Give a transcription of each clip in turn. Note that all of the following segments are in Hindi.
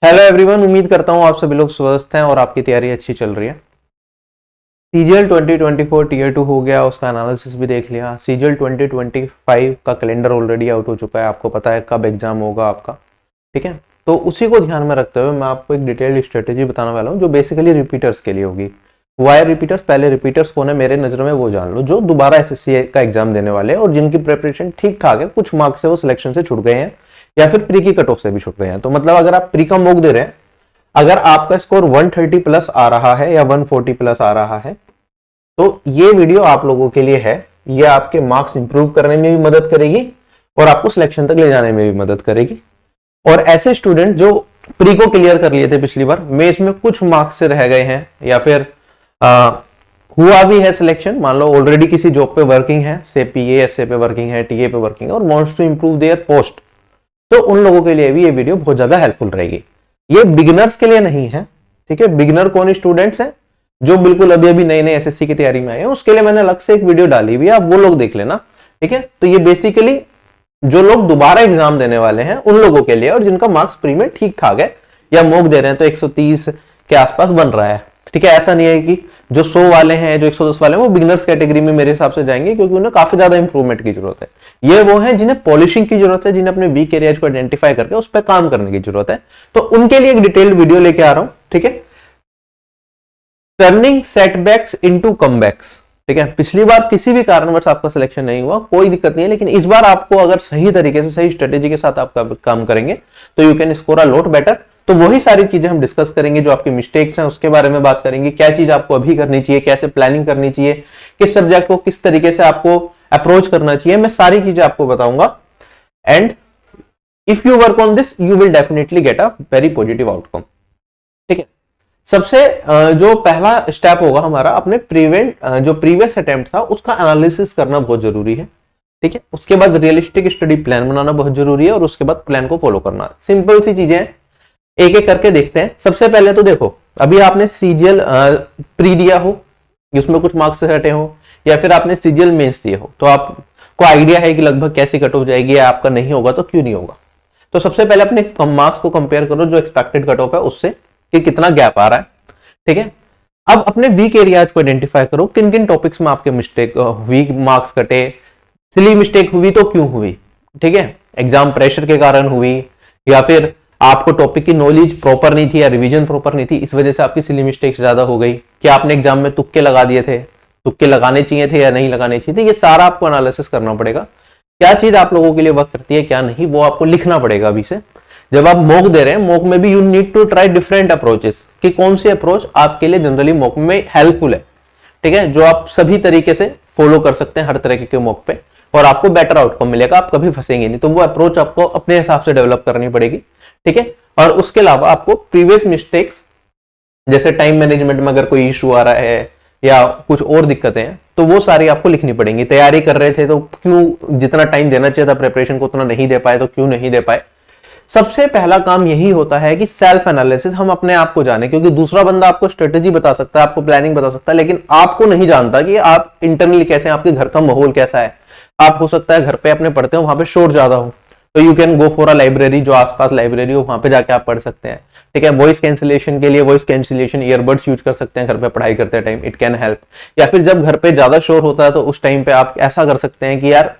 हेलो एवरीवन, उम्मीद करता हूँ आप सभी लोग स्वस्थ हैं और आपकी तैयारी अच्छी चल रही है। सीजीएल 2024 टीयर 2 हो गया, उसका एनालिसिस भी देख लिया। सीजीएल 2025 का कैलेंडर ऑलरेडी आउट हो चुका है, आपको पता है कब एग्जाम होगा आपका। ठीक है, तो उसी को ध्यान में रखते हुए मैं आपको एक डिटेल्ड स्ट्रेटेजी बताने वाला हूँ जो बेसिकली रिपीटर्स के लिए होगी। वाई रिपीटर्स, पहले रिपीटर्स कौन है मेरे नजर में वो जान लो, जो दोबारा एसएससी का एग्जाम देने वाले हैं और जिनकी प्रिपरेशन ठीक ठाक है, कुछ मार्क्स से वो सिलेक्शन से छूट गए हैं या फिर प्री की कट ऑफ से भी छूट गए हैं। तो मतलब अगर आप प्री का मॉक दे रहे हैं, अगर आपका स्कोर 130 प्लस आ रहा है या 140 प्लस आ रहा है तो ये वीडियो आप लोगों के लिए है। ये आपके मार्क्स इंप्रूव करने में भी मदद करेगी और आपको सिलेक्शन तक ले जाने में भी मदद करेगी। और ऐसे स्टूडेंट जो प्री को क्लियर कर लिए थे पिछली बार, में इसमें कुछ मार्क्स से रह गए हैं या फिर हुआ भी है सिलेक्शन, मान लो ऑलरेडी किसी जॉब पे वर्किंग है, से पीए एसए पे वर्किंग है, टीए पे वर्किंग है और wants to improve their post, तो उन लोगों के लिए भी ये वीडियो बहुत ज्यादा हेल्पफुल रहेगी। ये बिगिनर्स के लिए नहीं है। ठीक है, बिगिनर कौन स्टूडेंट्स हैं जो बिल्कुल अभी अभी नए नए एसएससी की तैयारी में आए हैं, उसके लिए मैंने अलग से एक वीडियो डाली हुई है, आप वो लोग देख लेना। ठीक है, तो ये बेसिकली जो लोग दोबारा एग्जाम देने वाले हैं उन लोगों के लिए, और जिनका मार्क्स प्री में ठीक ठाक है या मॉक दे रहे हैं तो 130 के आसपास बन रहा है। ठीक है, ऐसा नहीं है कि जो 100 वाले हैं, जो 110 वाले हैं, वो बिगिनर्स कैटेगरी में मेरे हिसाब से जाएंगे, क्योंकि उन्हें काफी ज्यादा इंप्रूवमेंट की जरूरत है। ये वो हैं जिन्हें पॉलिशिंग की जरूरत है, जिन्हें अपने वीक एरियाज को आइडेंटिफाई करके उस पर काम करने की जरूरत है, तो उनके लिए एक डिटेल्ड वीडियो लेके आ रहा हूं। ठीक है, टर्निंग सेटबैक्स इनटू कमबैक्स। ठीक है, पिछली बार किसी भी कारणवश आपका सिलेक्शन नहीं हुआ, कोई दिक्कत नहीं है, लेकिन इस बार आपको अगर सही तरीके से सही स्ट्रेटेजी के साथ आप काम करेंगे तो you can score a lot better. तो वही सारी चीजें हम डिस्कस करेंगे, जो आपके मिस्टेक्स हैं उसके बारे में बात करेंगे, क्या चीज आपको अभी करनी चाहिए, कैसे प्लानिंग करनी चाहिए, किस सब्जेक्ट को किस तरीके से आपको अप्रोच करना चाहिए, मैं सारी चीजें आपको बताऊंगा। And if you work on this you will definitely get a very positive outcome. ठीक है, सबसे जो पहला स्टेप होगा हमारा, अपने जो प्रीवियस अटेम्प्ट था उसका एनालिसिस करना बहुत जरूरी है। ठीक है, उसके बाद रियलिस्टिक स्टडी प्लान बनाना बहुत जरूरी है और उसके बाद प्लान को फॉलो करना। सिंपल सी चीजें हैं, एक एक करके देखते हैं। सबसे पहले तो देखो, अभी आपने सीजीएल प्री दिया हो, जिसमें कुछ मार्क्स हटे हो, या फिर आपने सीजीएल मेंस दिए हो, तो आपको आइडिया है कि लगभग कैसी कट ऑफ जाएगी, या आपका नहीं होगा तो क्यों नहीं होगा। तो सबसे पहले अपने मार्क्स को कंपेयर करो जो एक्सपेक्टेड कट ऑफ है उससे, कि कितना गैप आ रहा है। ठीक है, अब अपने वीक एरियाज को आइडेंटिफाई करो, किन किन टॉपिक्स में आपके मिस्टेक वीक मार्क्स कटे, सिली मिस्टेक हुई तो क्यों हुई। ठीक है, एग्जाम प्रेशर के कारण हुई, या फिर आपको टॉपिक की नॉलेज प्रॉपर नहीं थी या रिवीजन प्रॉपर नहीं थी, इस वजह से आपकी सिली मिस्टेक्स ज्यादा हो गई, कि आपने एग्जाम में तुक्के लगा दिए थे, तुक्के लगाने चाहिए थे या नहीं लगाने चाहिए थे। ये सारा आपको एनालिसिस करना पड़ेगा, क्या चीज आप लोगों के लिए वर्क करती है क्या नहीं, वो आपको लिखना पड़ेगा अभी से। जब आप मॉक दे रहे हैं, मॉक में भी you need to try different approaches, कि कौन सी अप्रोच आपके लिए जनरली मॉक में हेल्पफुल है। ठीक है, जो आप सभी तरीके से फॉलो कर सकते हैं हर तरीके के मॉक पे, और आपको बेटर आउटकम मिलेगा, आप कभी फंसेंगे नहीं। तो वो अप्रोच आपको अपने हिसाब से डेवलप करनी पड़ेगी। ठीक है, और उसके अलावा आपको प्रीवियस मिस्टेक्स, जैसे टाइम मैनेजमेंट में अगर कोई इशू आ रहा है या कुछ और दिक्कतें हैं, तो वो सारी आपको लिखनी पड़ेंगी। तैयारी कर रहे थे तो क्यों जितना टाइम देना चाहिए था प्रिपरेशन को उतना नहीं दे पाए, तो क्यों नहीं दे पाए। सबसे पहला काम यही होता है कि सेल्फ एनालिसिस, हम अपने आप को जाने, क्योंकि दूसरा बंदा आपको स्ट्रेटेजी बता सकता है, आपको प्लानिंग बता सकता है, लेकिन आपको नहीं जानता कि आप इंटरनली कैसे, आपके घर का माहौल कैसा है। आप हो सकता है घर पे अपने पढ़ते हो, वहां पे शोर ज्यादा हो, तो you can go for a library, जो आसपास लाइब्रेरी हो वहां पे जाके आप पढ़ सकते हैं। ठीक है, वॉइस कैंसिलेशन के लिए वॉइस कैंसिलेशन ईयरबड्स यूज कर सकते हैं घर पे पढ़ाई करते टाइम, इट कैन हेल्प। या फिर जब घर पे ज्यादा शोर होता है तो उस टाइम पे आप ऐसा कर सकते हैं कि यार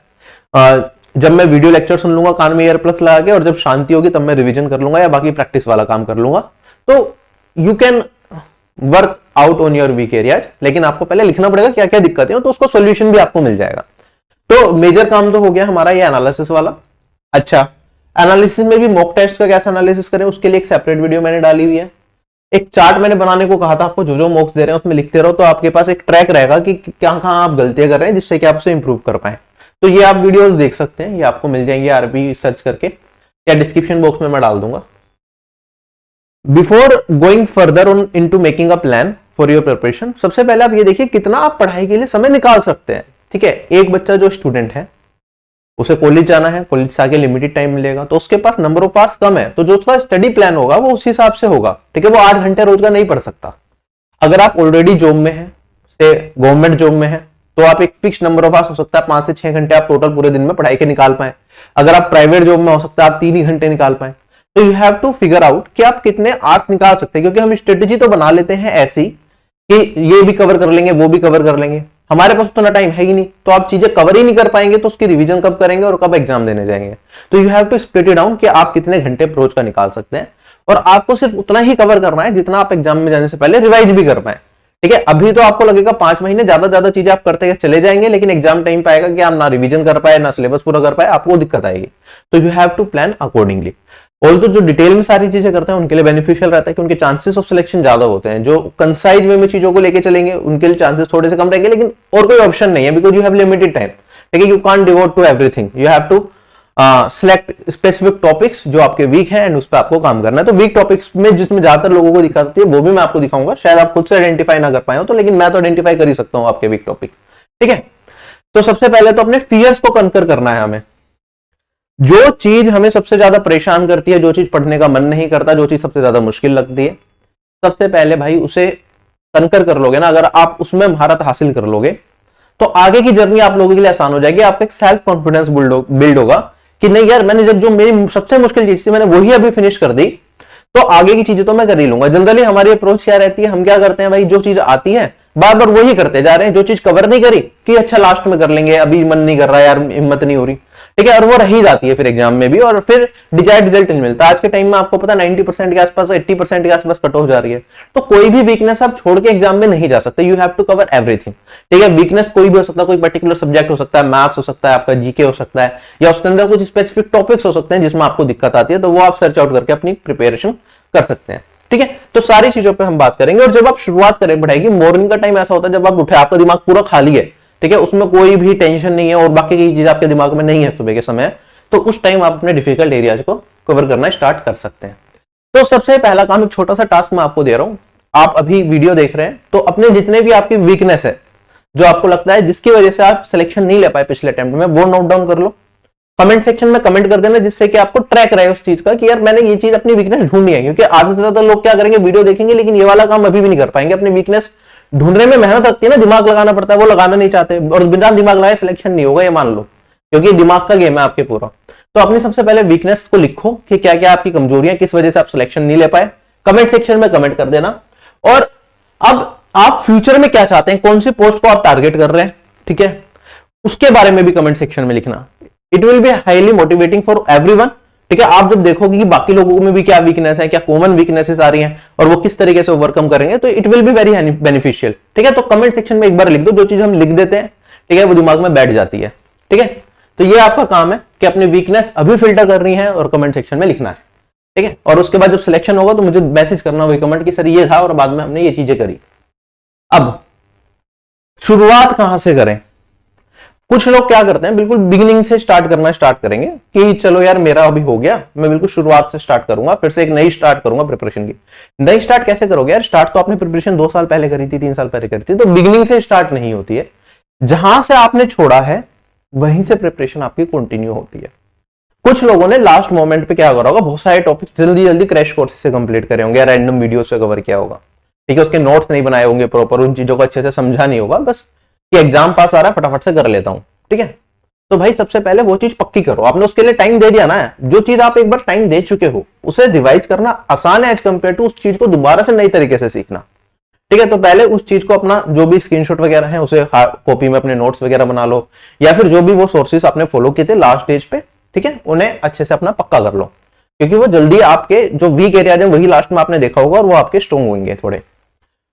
जब मैं वीडियो लेक्चर सुन लूंगा कान में ईयर प्लग्स लगा के, और जब शांति होगी तब मैं रिवीजन कर लूंगा या बाकी प्रैक्टिस वाला काम कर लूंगा। तो you can work out on your weak areas, लेकिन आपको पहले लिखना पड़ेगा क्या क्या दिक्कतें हो, तो उसका सोल्यूशन भी आपको मिल जाएगा। तो मेजर काम तो हो गया हमारा ये एनालिसिस वाला। अच्छा, एनालिसिस में भी मॉक टेस्ट का कैसे एनालिसिस करें, उसके लिए एक सेपरेट वीडियो मैंने डाली हुई है। एक चार्ट मैंने बनाने को कहा था आपको, जो जो मॉक्स दे रहे हैं उसमें लिखते रहो, तो आपके पास एक ट्रैक रहेगा कि कहां कहां आप गलतियां कर रहे हैं, जिससे कि आप उसे इंप्रूव कर पाए। तो ये आप वीडियोस देख सकते हैं, ये आपको मिल जाएंगे आरबी सर्च करके, या डिस्क्रिप्शन बॉक्स में मैं डाल दूंगा। Before going further on into making a plan for your preparation, सबसे पहले आप ये देखिए कितना आप पढ़ाई के लिए समय निकाल सकते हैं। ठीक है, एक बच्चा जो स्टूडेंट है उसे कॉलेज जाना है, कॉलेज से आगे लिमिटेड टाइम मिलेगा, तो उसके पास नंबर ऑफ आवर्स कम है, तो जो उसका स्टडी प्लान होगा वो उस हिसाब से होगा। ठीक है, वो 8 घंटे रोज का नहीं पढ़ सकता। अगर आप ऑलरेडी जॉब में है, से गवर्नमेंट जॉब में है, तो आप एक फिक्स नंबर ऑफ आवर्स हो सकता है 5 से 6 घंटे आप टोटल पूरे दिन में पढ़ाई के निकाल पाए। अगर आप प्राइवेट जॉब में हो सकता है आप 3 ही घंटे निकाल पाए। तो you have to figure out कि आप कितने आवर्स निकाल सकते हैं, क्योंकि हम स्ट्रेटेजी तो बना लेते हैं ऐसी कि ये भी कवर कर लेंगे, वो भी कवर कर लेंगे, हमारे पास उतना टाइम है ही नहीं, तो आप चीजें कवर ही नहीं कर पाएंगे तो उसकी रिवीजन कब करेंगे और कब एग्जाम देने जाएंगे। तो you have to split it down कि आप कितने घंटे अप्रोच का निकाल सकते हैं, और आपको सिर्फ उतना ही कवर करना है जितना आप एग्जाम में जाने से पहले रिवाइज भी कर पाए। ठीक है, अभी तो आपको लगेगा 5 महीने ज्यादा चीजें आप करते चले जाएंगे, लेकिन एग्जाम टाइम पे आएगा कि आप ना रिवीजन कर पाए, ना सिलेबस पूरा कर पाए, आपको दिक्कत आएगी। तो you have to plan accordingly. और तो जो डिटेल में सारी चीजें करते हैं उनके लिए बेनिफिशियल रहता है कि उनके चांसेस ऑफ सिलेक्शन ज्यादा होते हैं। जो कंसाइज वे में चीजों को लेके चलेंगे उनके लिए चांसेस थोड़े से कम रहेंगे, लेकिन और कोई ऑप्शन नहीं है, because you have limited time. ठीक है, you can't devote to everything, you have to select specific topics जो आपके वीक है एंड उस पर आपको काम करना है। तो वीक टॉपिक्स में जिसमें ज्यादातर लोगों को दिक्कत आती है वो भी मैं आपको दिखाऊंगा, शायद आप खुद से आइडेंटिफाई ना कर पाए हो तो, लेकिन मैं तो आइडेंटिफाई कर ही सकता हूं आपके वीक टॉपिक्स। ठीक है, तो सबसे पहले तो अपने फियर्स को कनकर करना है हमें। जो चीज हमें सबसे ज्यादा परेशान करती है, जो चीज पढ़ने का मन नहीं करता, जो चीज सबसे ज्यादा मुश्किल लगती है, सबसे पहले भाई उसे कनकर कर लोगे ना, अगर आप उसमें महारत हासिल कर लोगे तो आगे की जर्नी आप लोगों के लिए आसान हो जाएगी। आपका एक सेल्फ कॉन्फिडेंस बिल्ड होगा कि नहीं यार, मैंने जब जो मेरी सबसे मुश्किल चीज थी मैंने वही अभी फिनिश कर दी, तो आगे की चीजें तो मैं कर ही लूंगा। जनरली हमारी अप्रोच क्या रहती है, हम क्या करते हैं भाई, जो चीज आती है बार बार वही करते जा रहे हैं, जो चीज कवर नहीं करी कि अच्छा लास्ट में कर लेंगे, अभी मन नहीं कर रहा यार, हिम्मत नहीं हो रही। ठीक है, और वो रही जाती है फिर एग्जाम में भी, और फिर डिजायर्ड रिजल्ट नहीं मिलता। आज के टाइम में आपको पता 90% के आसपास, 80% के आसपास कट ऑफ जा रही है, तो कोई भी वीकनेस आप छोड़ के एग्जाम में नहीं जा सकते। You have to cover everything. ठीक है, वीकनेस कोई भी हो सकता है, कोई पर्टिकुलर सब्जेक्ट हो सकता है, मैथ्स हो सकता है, आपका जीके हो सकता है, या उसके अंदर कुछ स्पेसिफिक टॉपिक्स हो सकते हैं जिसमें आपको दिक्कत आती है, तो वो आप सर्च आउट करके अपनी प्रिपरेशन कर सकते हैं। ठीक है, तो सारी चीजों पे हम बात करेंगे। और जब आप शुरुआत करें पढ़ाई की, मॉर्निंग का टाइम ऐसा होता है जब आप उठे, आपका दिमाग पूरा खाली है, ठीक है, उसमें कोई भी टेंशन नहीं है और बाकी की चीज आपके दिमाग में नहीं है सुबह के समय, तो उस टाइम आप अपने डिफिकल्ट एरियाज को कवर करना स्टार्ट कर सकते हैं। तो सबसे पहला काम, एक छोटा सा टास्क मैं आपको दे रहा हूं। आप अभी वीडियो देख रहे हैं तो अपने जितने भी आपकी वीकनेस है, जो आपको लगता है जिसकी वजह से आप सिलेक्शन नहीं ले पाए पिछले अटेम्प्ट में, वो नोट डाउन कर लो। कमेंट सेक्शन में कमेंट कर देना, जिससे कि आपको ट्रैक रहे उस चीज का कि यार मैंने ये चीज अपनी वीकनेस ढूंढनी है। क्योंकि आधे से ज्यादा लोग क्या करेंगे, वीडियो देखेंगे लेकिन ये वाला काम अभी भी नहीं कर पाएंगे। अपनी वीकनेस ढूंढने में मेहनत लगती है ना, दिमाग लगाना पड़ता है, वो लगाना नहीं चाहते, और बिना दिमाग लगाए सिलेक्शन नहीं होगा, ये मान लो, क्योंकि दिमाग का गेम है आपके पूरा। तो अपनी सबसे पहले वीकनेस को लिखो कि क्या क्या आपकी कमजोरियां, किस वजह से आप सिलेक्शन नहीं ले पाए। कमेंट सेक्शन में कमेंट कर देना। और अब आप फ्यूचर में क्या चाहते हैं, कौन सी पोस्ट को आप टारगेट कर रहे हैं, ठीक है, उसके बारे में भी कमेंट सेक्शन में लिखना। It will be highly motivating for everyone. ठीक है, आप जब देखोगे कि बाकी लोगों में भी क्या वीकनेस है, क्या कॉमन वीकनेसेस आ रही हैं और वो किस तरीके से ओवरकम करेंगे, तो it will be very beneficial. ठीक है, तो कमेंट सेक्शन में एक बार लिख दो, जो चीज हम लिख देते हैं ठीक है वो दिमाग में बैठ जाती है। ठीक है, तो ये आपका काम है कि अपनी वीकनेस अभी फिल्टर करनी है और कमेंट सेक्शन में लिखना है। ठीक है, और उसके बाद जब सिलेक्शन होगा तो मुझे मैसेज करना वही कमेंट कि सर ये था और बाद में हमने ये चीजें करी। अब शुरुआत कहां से करें? कुछ लोग क्या करते हैं, बिल्कुल बिगिनिंग से स्टार्ट करना स्टार्ट करेंगे कि चलो यार मेरा अभी हो गया, मैं बिल्कुल शुरुआत से स्टार्ट करूंगा, फिर से एक नई स्टार्ट करूंगा प्रिपरेशन की। नई स्टार्ट कैसे करोगे यार? स्टार्ट तो आपने प्रिपरेशन 2 साल पहले करी थी, 3 साल पहले करी थी, तो बिगिनिंग से स्टार्ट नहीं होती है। जहां से आपने छोड़ा है वहीं से प्रिपरेशन आपकी कंटिन्यू होती है। कुछ लोगों ने लास्ट मोमेंट पे क्या करा होगा, बहुत सारे टॉपिक्स जल्दी जल्दी क्रैश कोर्स से कंप्लीट करे होंगे, रैंडम वीडियो से कवर किया होगा। ठीक है, उसके नोट्स नहीं बनाए होंगे प्रॉपर, उन चीजों को अच्छे से समझा नहीं होगा, बस कि एग्जाम पास आ रहा है फटाफट से कर लेता हूं। ठीक है, तो भाई सबसे पहले वो चीज पक्की करो। आपने उसके लिए टाइम दे दिया ना, जो चीज आप एक बार टाइम दे चुके हो उसे रिवाइज करना आसान है एज कंपेयर टू उस चीज को दोबारा से नई तरीके से सीखना। ठीक है, तो पहले उस चीज को अपना जो भी स्क्रीनशॉट वगैरह है उसे कॉपी में अपने नोट्स वगैरह बना लो, या फिर जो भी वो सोर्सेस आपने फॉलो किए थे लास्ट स्टेज पे, ठीक है, उन्हें अच्छे से अपना पक्का कर लो, क्योंकि वो जल्दी आपके जो वीक एरिया है वही लास्ट में आपने देखा होगा और वो आपके स्ट्रॉन्ग होंगे थोड़े।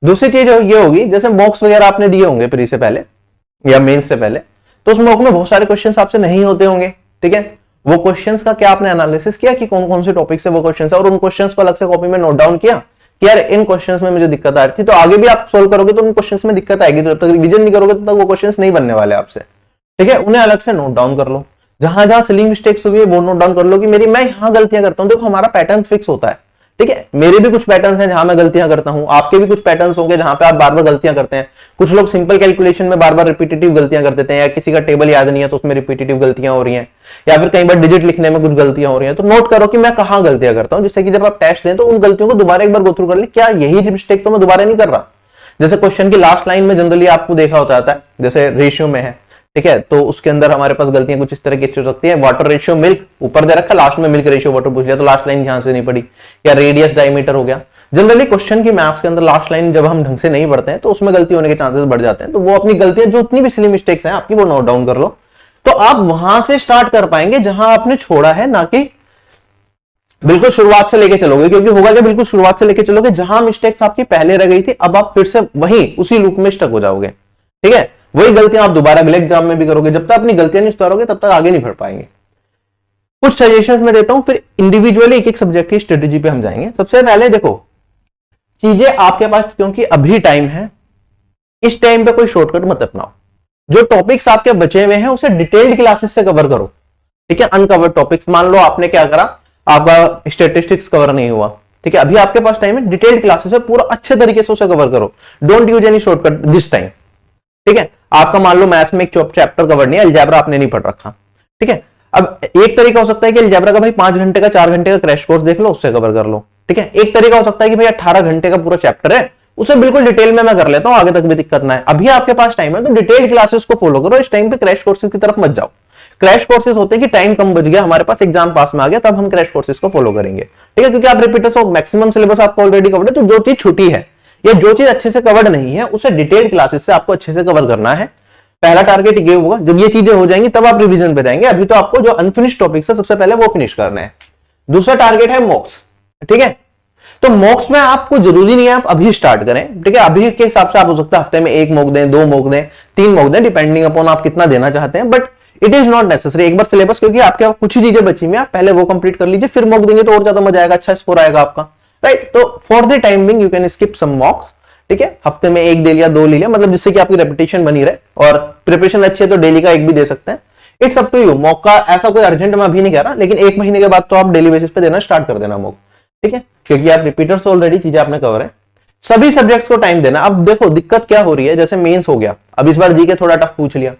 दूसरी चीज ये होगी, जैसे मॉक्स वगैरह आपने दिए होंगे प्री से पहले या मेंस से पहले, तो उस मॉक में बहुत सारे क्वेश्चंस आपसे नहीं होते होंगे। ठीक है, वो क्वेश्चंस का क्या आपने एनालिसिस किया कि कौन कौन से टॉपिक से वो क्वेश्चंस है, और उन क्वेश्चंस को अलग से कॉपी में नोट डाउन किया कि यार इन क्वेश्चंस में मुझे दिक्कत आ रही थी, तो आगे भी आप सोल्व करोगे तो उन क्वेश्चंस में दिक्कत आएगी, तो जब तक रिवीजन नहीं करोगे तब तक वो क्वेश्चंस नहीं बनने वाले आपसे। ठीक है, उन्हें अलग से नोट डाउन कर लो। जहां जहां सिली मिस्टेक्स हुई है वो नोट डाउन कर लो कि मेरी मैं यहां गलतियां करता हूं। देखो हमारा पैटर्न फिक्स होता है, ठीक है, मेरे भी कुछ पैटर्न्स हैं जहां मैं गलतियां करता हूं, आपके भी कुछ पैटर्न्स होंगे जहां पे आप बार बार गलतियां करते हैं। कुछ लोग सिंपल कैलकुलेशन में बार बार रिपीटेटिव गलतियां कर देते हैं, या किसी का टेबल याद नहीं है तो उसमें रिपीटेटिव गलतियां हो रही हैं, या फिर कई बार डिजिट लिखने में कुछ गलतियां हो रही हैं। तो नोट करो कि मैं कहां गलतियां करता हूं, जिससे कि जब आप टेस्ट दें तो उन गलतियों को दोबारा एक बार गो थ्रू कर ले, क्या यही मिस्टेक तो मैं दोबारा नहीं कर रहा। जैसे क्वेश्चन की लास्ट लाइन में जनरली आपको देखा होता है, जैसे रेशियो में है ठीक है, तो उसके अंदर हमारे पास गलतियां कुछ इस तरह की हो सकती है। वाटर रेशियो मिल्क ऊपर दे रखा, लास्ट में मिल्क रेशियो वाटर पूछ लिया तो लास्ट लाइन ध्यान से नहीं पड़ी, या रेडियस डायमीटर हो गया। जनरली क्वेश्चन की मैथ्स के अंदर लास्ट लाइन जब हम ढंग से नहीं पढ़ते हैं तो उसमें गलती होने के चांसेस बढ़ जाते हैं। तो वो अपनी गलतियां जो उतनी भी सिली मिस्टेक्स हैं आपकी वो नोट डाउन कर लो, तो आप वहां से स्टार्ट कर पाएंगे जहां आपने छोड़ा है, ना कि बिल्कुल शुरुआत से लेके चलोगे। क्योंकि होगा कि बिल्कुल शुरुआत से लेके चलोगे, जहां मिस्टेक्स आपकी पहले रह गई थी अब आप फिर से वहीं उसी लूप में स्टक हो जाओगे। ठीक है, वही गलतियां आप दोबारा अगले एग्जाम में भी करोगे। जब तक अपनी गलतियां नहीं सुधारोगे तब तक आगे नहीं बढ़ पाएंगे। कुछ सजेशन मैं देता हूं, फिर इंडिविजुअली एक एक सब्जेक्ट की स्ट्रेटेजी पे हम जाएंगे। सबसे पहले देखो चीजें आपके पास, क्योंकि अभी टाइम है, इस टाइम पे कोई शॉर्टकट मत अपनाओ। जो टॉपिक्स आपके बचे हुए हैं उसे डिटेल्ड क्लासेस से कवर करो। ठीक है, अनकवर्ड टॉपिक्स, मान लो आपने क्या करा, आपका स्टैटिस्टिक्स कवर नहीं हुआ, ठीक है, अभी आपके पास टाइम है, डिटेल्ड क्लासेस है, पूरा अच्छे तरीके से उसे कवर करो। Don't use any shortcut this time. ठीक है, आपका मान लो मैथ्स में एक चैप्टर कवर नहीं है, अलजेब्रा आपने नहीं पढ़ रखा। ठीक है, अब एक तरीका हो सकता है कि अलजेब्रा का भाई 5 घंटे का 4 घंटे का क्रैश कोर्स देख लो, उससे कवर कर लो। ठीक है, एक तरीका हो सकता है कि भाई 18 घंटे का पूरा चैप्टर है, उसे बिल्कुल डिटेल में मैं कर लेता हूं, आगे तक भी दिक्कत ना है। अभी आपके पास टाइम है तो डिटेल क्लासेस को फॉलो करो, इस टाइम पे क्रैश कोर्सेज की तरफ मत जाओ। क्रैश कोर्सेज होते हैं कि टाइम कम बच गया हमारे पास, एग्जाम पास में आ गया, तब हम क्रैश कोर्सेज को फॉलो करेंगे। ठीक है, क्योंकि आप रिपीटर्स हो, मैक्सिमम सिलेबस आपको ऑलरेडी कवर्ड है, तो जो चीज छुटी है या जो चीज अच्छे से कवर्ड नहीं है उसे डिटेल क्लासेस से आपको अच्छे से कवर करना है। पहला टारगेट ये होगा, जब ये चीजें हो जाएंगी तब आप रिवीजन पे जाएंगे। अभी तो आपको जो अनफिनिश टॉपिक्स है सबसे पहले वो फिनिश करना है। दूसरा टारगेट है मॉक्स। ठीक है, तो मॉक्स में आपको जरूरी नहीं है आप अभी स्टार्ट करें। ठीक है, अभी के हिसाब से आप हो सकता है हफ्ते में 1 मॉक दें, 2 मॉक दें, 3 मॉक दें, डिपेंडिंग अपॉन आप कितना देना चाहते हैं, but it is not necessary. एक बार सिलेबस, क्योंकि आपके कुछ ही चीजें बची हुई, आप पहले वो कंप्लीट कर लीजिए, फिर मॉक देंगे तो और ज्यादा मजा आएगा, अच्छा स्कोर आएगा आपका। राइट, तो for the time being you can skip some mocks. ठीक है, हफ्ते में 1 दे लिया, 2 ले लिया, मतलब जिससे कि आपकी रेपिटेशन बनी रहे, और प्रिपरेशन अच्छी है तो डेली का 1 भी दे सकते हैं। It's up to you. Mock का ऐसा कोई अर्जेंट मैं अभी नहीं कह रहा, लेकिन 1 महीने के बाद तो आप डेली बेसिस पे देना स्टार्ट कर देना मॉक। ठीक है, क्योंकि आप रिपीटर्स ऑलरेडी चीजें आपने कवर है। सभी सब्जेक्ट्स को टाइम देना। अब देखो दिक्कत क्या हो रही है, जैसे मेंस हो गया, अब इस बार जीके थोड़ा टफ पूछ लिया।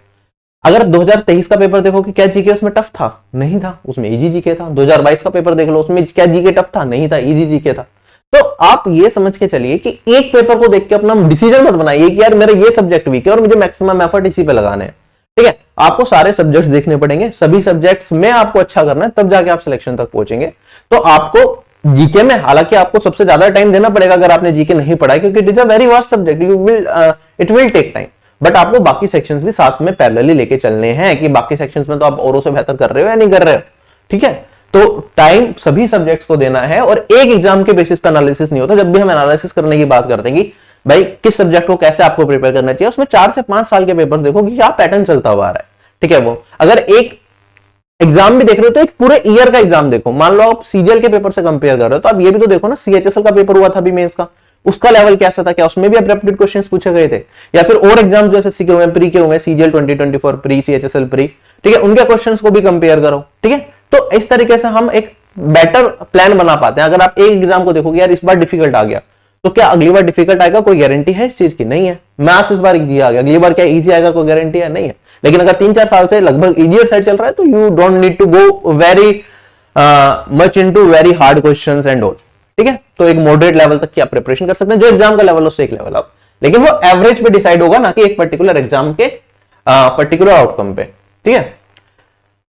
अगर 2023 का पेपर देखो कि क्या जीके उसमें टफ था, नहीं था, उसमें इजी जीके था। 2022 का पेपर देख लो, उसमें क्या जीके टफ था, नहीं था, इजी जीके था। तो आप ये समझ के चलिए कि एक पेपर को देख के अपना डिसीजन मत बनाइए कि यार मेरा ये सब्जेक्ट वीक है और मुझे मैक्सिमम एफर्ट इसी पे लगाने हैं। ठीक है, आपको सारे सब्जेक्ट्स देखने पड़ेंगे, सभी सब्जेक्ट्स में आपको अच्छा करना है, तब जाके आप सिलेक्शन तक पहुंचेंगे। तो आपको जीके में हालांकि आपको सबसे ज्यादा टाइम देना पड़ेगा अगर आपने जीके नहीं पढ़ा है, क्योंकि it is a very vast subject, it will take time. But आपको बाकी सेक्शंस भी साथ में पैरेलली लेके चलने हैं कि बाकी सेक्शंस में तो आप औरों से बेहतर कर रहे हो या नहीं कर रहे हो। ठीक है, तो टाइम सभी सब्जेक्ट्स को देना है, और एक एग्जाम के बेसिस पे एनालिसिस नहीं होता। जब भी हम एनालिसिस करने की बात करते हैं कि भाई किस सब्जेक्ट को कैसे आपको प्रिपेयर करना चाहिए, उसमें 4 से 5 साल के पेपर्स देखो कि क्या पैटर्न चलता हुआ आ रहा है। ठीक है, वो अगर एक एग्जाम भी देख रहे हो तो एक पूरे ईयर का एग्जाम देखो। मान लो आप सीजीएल के पेपर से कंपेयर कर रहे हो तो आप ये भी तो देखो ना, सीएचएसएल का पेपर हुआ था अभी मेंस का, उसका लेवल कैसा था, क्या उसमें भी रेपिटेड क्वेश्चंस पूछे गए थे, या फिर और एग्जाम जो एसएससी के हुए, प्री के हुए, सीजीएल 2024 प्री, सीएचएसएल प्री, ठीक है, उनके क्वेश्चंस को भी कंपेयर करो। ठीक है, तो इस तरीके से हम एक बेटर प्लान बना पाते हैं। अगर आप एक एग्जाम को देखोगे यार इस बार डिफिकल्ट आ गया, तो क्या अगली बार डिफिकल्ट आएगा, कोई गारंटी है इस चीज की? नहीं है। मैथ्स इस बार इजी आ गया, अगली बार क्या इजी आएगा, कोई गारंटी है? नहीं है। लेकिन अगर 3-4 साल से लगभग इजियर साइड चल रहा है तो you don't need to go very much into very hard questions and all. ठीक है, तो एक मॉडरेट लेवल तक की आप प्रिपरेशन कर सकते हैं, जो एग्जाम का लेवल उससे एक लेवल आप, लेकिन वो एवरेज पे डिसाइड होगा ना कि एक पर्टिकुलर एग्जाम के पर्टिकुलर आउटकम पे। ठीक है,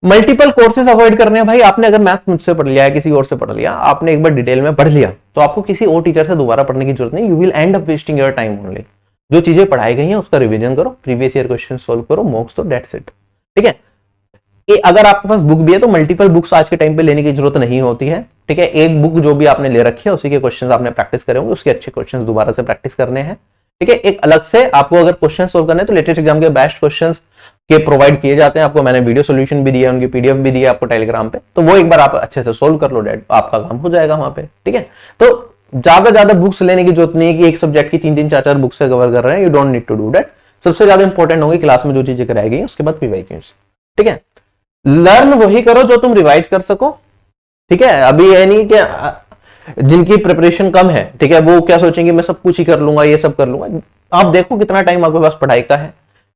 मल्टीपल कोर्सेज अवॉइड करने हैं भाई। आपने अगर मैथ मुझसे पढ़ लिया है, किसी और से पढ़ लिया, आपने एक बार डिटेल में पढ़ लिया, तो आपको किसी और टीचर से दोबारा पढ़ने की जरूरत नहीं। You will and up wasting your time only. जो चीजें पढ़ाई गई हैं उसका रिवीजन करो, प्रीवियस ईयर क्वेश्चन सोल्व करो, मॉक्स तो दैट्स इट। ठीक है, अगर आपके पास बुक भी है तो मल्टीपल बुक्स आज के टाइम पे लेने की जरूरत नहीं होती है। ठीक है, एक बुक जो भी आपने ले रखी है उसी के क्वेश्चंस आपने प्रैक्टिस करे होंगे, उसके अच्छे क्वेश्चंस दोबारा से प्रैक्टिस करने हैं। ठीक है, एक अलग से आपको अगर क्वेश्चन सोल्व करने हैं तो लेटेस्ट एग्जाम के बेस्ट क्वेश्चंस के प्रोवाइड किए जाते हैं आपको। मैंने वीडियो सोल्यूशन भी दिया है, उनकी पीडीएफ भी दिया आपको टेलीग्राम पे, तो वो एक बार आप अच्छे से सोल्व कर लो, डेट आपका काम हो जाएगा वहां पे। ठीक है, तो ज्यादा बुक्स लेने की जरूरत नहीं है कि एक सब्जेक्ट की 3-3, 4-4 बुक्स से कवर कर रहे हैं। You don't need to do that. सबसे ज्यादा इंपॉर्टेंट होगी क्लास में जो चीजें कराई गई, उसके बाद पीवाईक्यूज। ठीक है, लर्न वही करो जो तुम रिवाइज कर सको। ठीक है, अभी ये नहीं कि जिनकी प्रिपरेशन कम है, ठीक है, वो क्या सोचेंगे मैं सब कुछ ही कर लूंगा, ये सब कर लूंगा। आप देखो कितना टाइम आपके पास पढ़ाई का है,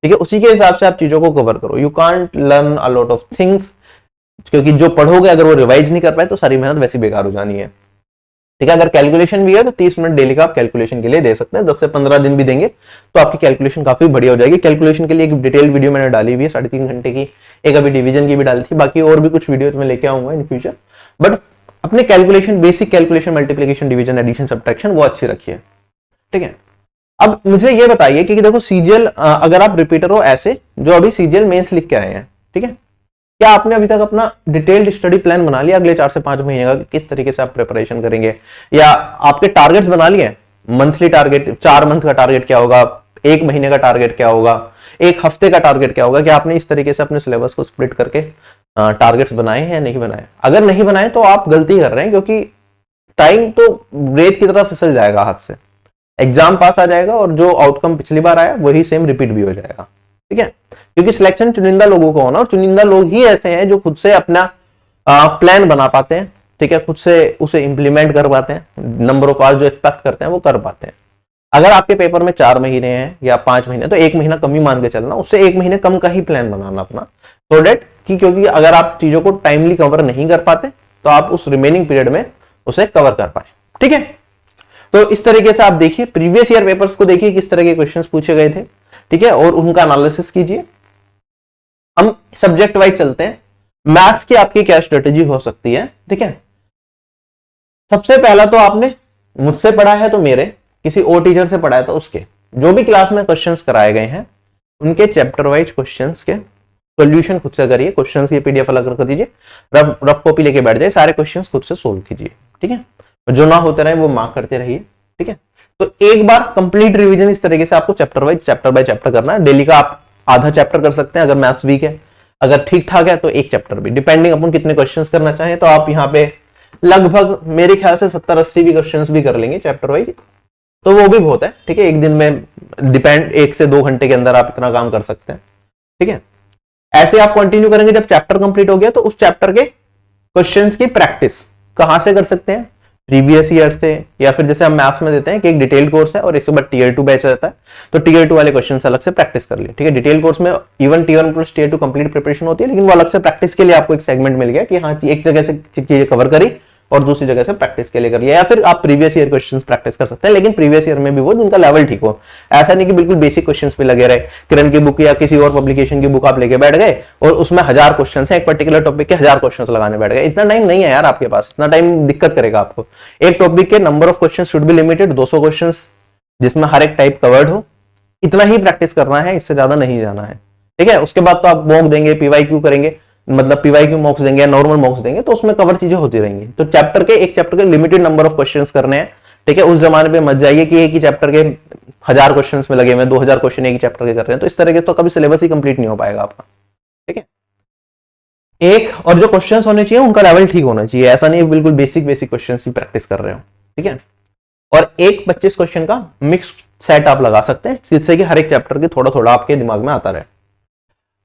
ठीक है, उसी के हिसाब से आप चीजों को कवर करो। You can't learn a lot of things, क्योंकि जो पढ़ोगे अगर वो रिवाइज नहीं कर पाए तो सारी मेहनत वैसी बेकार हो जानी है। ठीक है। अगर कैलकुलेशन भी है तो 30 मिनट डेली का आप कैलकुलेशन के लिए दे सकते हैं। 10 से 15 दिन भी देंगे तो आपकी कैलकुलेशन काफी बढ़िया हो जाएगी। कैलकुलेशन के लिए एक डिटेल वीडियो मैंने डाली हुई है 3.5 घंटे की, एक अभी डिवीजन की भी डाली थी, बाकी और भी कुछ वीडियो मैं लेके आऊंगा इन फ्यूचर। बट अपने calculation, basic calculation, multiplication, division, addition, subtraction वो अच्छी रखिए, ठीक है। अब मुझे ये बताइए कि देखो सीजीएल, अगर आप रिपीटर हो ऐसे जो अभी सीजीएल मेंस लिख के आए हैं, ठीक है, क्या आपने अभी तक अपना डिटेल्ड स्टडी प्लान बना लिया अगले 4 से 5 महीने का, किस तरीके से आप प्रिपरेशन करेंगे, या आपके टारगेट्स बना लिए? मंथली टारगेट, 4 मंथ का टारगेट क्या होगा, 1 महीने का टारगेट क्या होगा, 1 हफ्ते का टारगेट क्या होगा? क्या आपने इस तरीके से अपने सिलेबस को स्प्लिट करके टारगेट्स बनाए हैं या नहीं बनाए? अगर नहीं बनाए तो आप गलती कर रहे हैं, क्योंकि टाइम तो रेत की तरह फिसल जाएगा हाथ से, एग्जाम पास आ जाएगा और जो आउटकम पिछली बार आया वही सेम रिपीट भी हो जाएगा, ठीक है। क्योंकि सिलेक्शन चुनिंदा लोगों को होना, और चुनिंदा लोग ही ऐसे हैं जो खुद से अपना प्लान बना पाते हैं, ठीक है, खुद से उसे इंप्लीमेंट कर पाते हैं, नंबर ऑफ आवर्स जो एक्सपेक्ट करते हैं वो कर पाते हैं। अगर आपके पेपर में 4 महीने हैं या 5 महीने, तो 1 महीना कम ही मान के चलना, उससे 1 महीने कम का ही प्लान बनाना अपना, सो डेट कि क्योंकि अगर आप चीजों को टाइमली कवर नहीं कर पाते तो आप उस रिमेनिंग पीरियड में उसे कवर कर पाए, ठीक है। तो इस तरीके से आप देखिए, प्रीवियस ईयर पेपर्स को देखिए किस तरह के क्वेश्चंस पूछे गए थे, ठीक है, और उनका एनालिसिस कीजिए। हम सब्जेक्ट वाइज चलते हैं। मैथ्स की आपकी क्या स्ट्रेटेजी हो सकती है, ठीक है। सबसे पहला तो आपने मुझसे पढ़ा है तो मेरे, किसी और टीचर से पढ़ा है तो उसके, जो भी क्लास में क्वेश्चंस कराए गए हैं उनके चैप्टर वाइज क्वेश्चंस के सॉल्यूशन खुद से करिए। क्वेश्चंस की पीडीएफ अलग कर दीजिए, रफ कॉपी लेके बैठ जाए, सारे क्वेश्चंस खुद से सोल्व कीजिए, ठीक है। जो ना होते रहे वो मार्क करते रहिए, ठीक है। तो एक बार कंप्लीट रिवीजन इस तरीके से आपको चैप्टर बाय चैप्टर करना है। डेली का आप आधा चैप्टर कर सकते हैं अगर मैथ्स वीक है, अगर ठीक ठाक है तो एक चैप्टर भी, डिपेंडिंग अपन कितने क्वेश्चंस करना चाहें। तो आप यहाँ पे लगभग मेरे ख्याल से 70-80 भी क्वेश्चंस भी कर लेंगे चैप्टर वाइज, तो वो भी बहुत है, ठीक है। एक दिन में डिपेंड 1 से 2 घंटे के अंदर आप इतना काम कर सकते हैं, ठीक है। ऐसे आप कंटिन्यू करेंगे। जब चैप्टर कंप्लीट हो गया तो उस चैप्टर के क्वेश्चंस की प्रैक्टिस कहां से कर सकते हैं? प्रीवियस ईयर से, या फिर जैसे हम मैथ्स में देते हैं कि एक डिटेल कोर्स है और एक के बाद टीयर 2 बैच रहता है, तो टीयर 2 वाले क्वेश्चन अलग से प्रैक्टिस कर लिए, ठीक है। डिटेल कोर्स में even tier 1 plus tier 2 complete preparation होती है, लेकिन वो अलग से प्रैक्टिस के लिए आपको एक सेगमेंट मिल गया कि हाँ एक जगह से चीजें कवर करी और दूसरी जगह से प्रैक्टिस के लिए कर लिया। या फिर आप प्रीवियस ईयर क्वेश्चंस प्रैक्टिस कर सकते हैं, लेकिन प्रीवियस ईयर में भी वो जिनका लेवल ठीक हो। ऐसा नहीं कि बिल्कुल बेसिक क्वेश्चंस पे लगे रहे, किरण की बुक या किसी और पब्लिकेशन की बुक आप लेके बैठ गए और उसमें 1000 क्वेश्चन है, एक पर्टिकुलर टॉपिक के 1000 क्वेश्चन लगाने बैठ गए। इतना टाइम नहीं है यार आपके पास, इतना टाइम दिक्कत करेगा आपको। एक टॉपिक के number of question should be limited, 200 question जिसमें हर एक टाइप कवर्ड हो, इतना ही प्रैक्टिस करना है, इससे ज्यादा नहीं जाना है, ठीक है। उसके बाद तो आप मॉक देंगे, पीवाईक्यू करेंगे, मतलब पीवाईक्यू मॉक्स देंगे या नॉर्मल मॉक्स देंगे, तो उसमें कवर चीजें होती रहेंगी। तो एक चैप्टर के लिमिटेड नंबर ऑफ क्वेश्चंस करने हैं, ठीक है। उस जमाने पे मत जाइए कि एक ही चैप्टर के 1000 क्वेश्चंस में लगे हुए, 2000 क्वेश्चन एक ही चैप्टर के कर रहे हैं, तो इस तरह के तो कभी सिलेबस ही कंप्लीट नहीं हो पाएगा आपका, ठीक है। एक और जो क्वेश्चंस होने चाहिए उनका लेवल ठीक होना चाहिए, ऐसा नहीं बिल्कुल बेसिक क्वेश्चंस ही प्रैक्टिस कर रहे हो, ठीक है। और एक 25 क्वेश्चन का मिक्स सेट आप लगा सकते हैं, जिससे कि हर एक चैप्टर के थोड़ा थोड़ा आपके दिमाग में आता रहे।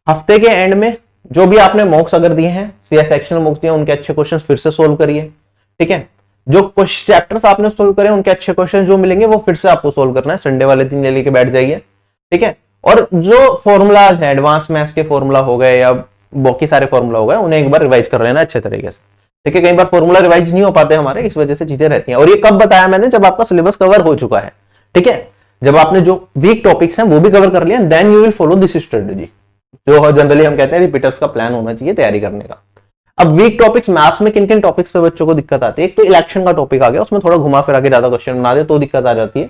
हफ्ते के एंड में जो भी आपने मॉक्स अगर दिए हैं, सेक्शनल मॉक्स दिए, उनके अच्छे क्वेश्चंस फिर से सोल्व करिए, ठीक है। जो चैप्टर्स आपने सोल्व करे उनके अच्छे क्वेश्चन जो मिलेंगे वो फिर से आपको सोल्व करना है, संडे वाले दिन लेके बैठ जाइए, ठीक है। और जो फॉर्मूलाज है, एडवांस मैथ्स के फॉर्मूला हो गए या बाकी सारे फॉर्मूला हो गए, उन्हें एक बार रिवाइज कर लेना अच्छे तरीके से, ठीक है। कई बार फॉर्मूला रिवाइज नहीं हो पाते हमारे, इस वजह से चीजें रहती हैं। और ये कब बताया मैंने? जब आपका सिलेबस कवर हो चुका है, ठीक है। जब आपने जो वीक टॉपिक्स हैं वो भी कवर कर लिया, then you will follow this strategy, जो जनरली हम कहते हैं रिपीटर्स का प्लान होना चाहिए तैयारी करने का। अब वीक टॉपिक्स मैथ्स में किन किन टॉपिक्स पे बच्चों को दिक्कत आती है? एक तो इलेक्शन का टॉपिक आ गया, उसमें थोड़ा घुमा फिरा के ज्यादा क्वेश्चन बना दे तो दिक्कत आ जाती है,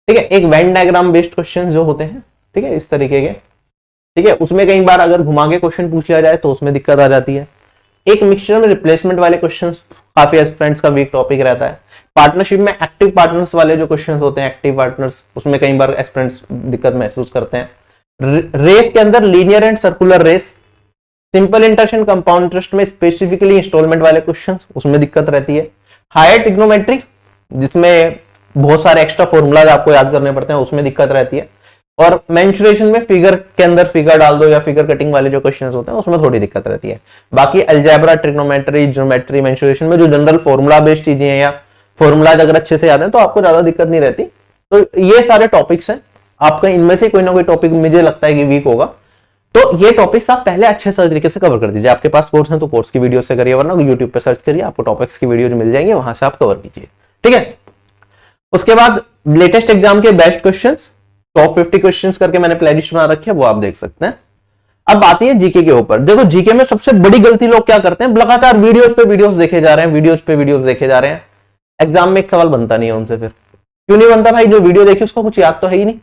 ठीक है। एक वेन डायग्राम बेस्ड क्वेश्चन जो होते हैं, ठीक है, इस तरीके के, ठीक है, उसमें कई बार अगर घुमा के क्वेश्चन पूछ लिया जाए तो उसमें दिक्कत आ जाती है। एक मिक्सचर में रिप्लेसमेंट वाले क्वेश्चन काफी एस्पिरेंट्स का वीक टॉपिक रहता है। पार्टनरशिप में एक्टिव पार्टनर्स वाले जो क्वेश्चन होते हैं, एक्टिव पार्टनर्स, उसमें कई बार एस्पिरेंट्स दिक्कत महसूस करते हैं। रेस के अंदर linear and circular race, simple interest and compound interest में स्पेसिफिकली इंस्टॉलमेंट वाले क्वेश्चंस, उसमें दिक्कत रहती है। हायर ट्रिग्नोमेट्री जिसमें बहुत सारे एक्स्ट्रा फॉर्मूलाज आपको याद करने पड़ते हैं, उसमें दिक्कत रहती है। और मेंसुरेशन में फिगर के अंदर फिगर डाल दो या फिगर कटिंग वाले जो क्वेश्चंस होते हैं उसमें थोड़ी दिक्कत रहती है। बाकी अलजेब्रा, ट्रिग्नोमेट्री, ज्योमेट्री, मेंसुरेशन में जो जनरल फॉर्मूला बेस्ड चीजें हैं या फॉर्मूलाज अगर अच्छे से याद हैं तो आपको ज्यादा दिक्कत नहीं रहती। तो ये सारे टॉपिक्स हैं, आपका इनमें से कोई ना कोई टॉपिक मुझे लगता है कि वीक होगा, तो ये टॉपिक्स आप पहले अच्छे से तरीके से कवर कर दीजिए। आपके पास कोर्स है तो कोर्स की वीडियो से करिए, वरना यूट्यूब पे सर्च करिए, आपको टॉपिक्स की वीडियो मिल जाएंगे, वहां से आप कवर कीजिए, ठीक है। उसके बाद लेटेस्ट एग्जाम के बेस्ट क्वेश्चंस, टॉप 50 क्वेश्चंस करके मैंने प्लेलिस्ट बना रखी है, वो आप देख सकते हैं। अब आती है जीके के ऊपर। देखो जीके में सबसे बड़ी गलती लोग क्या करते हैं, लगातार वीडियोस पे वीडियोस देखे जा रहे हैं, वीडियोस पे वीडियोस देखे जा रहे हैं, एग्जाम में एक सवाल बनता नहीं है उनसे। फिर क्यों नहीं बनता भाई? जो वीडियो देखी उसको कुछ याद तो है ही नहीं,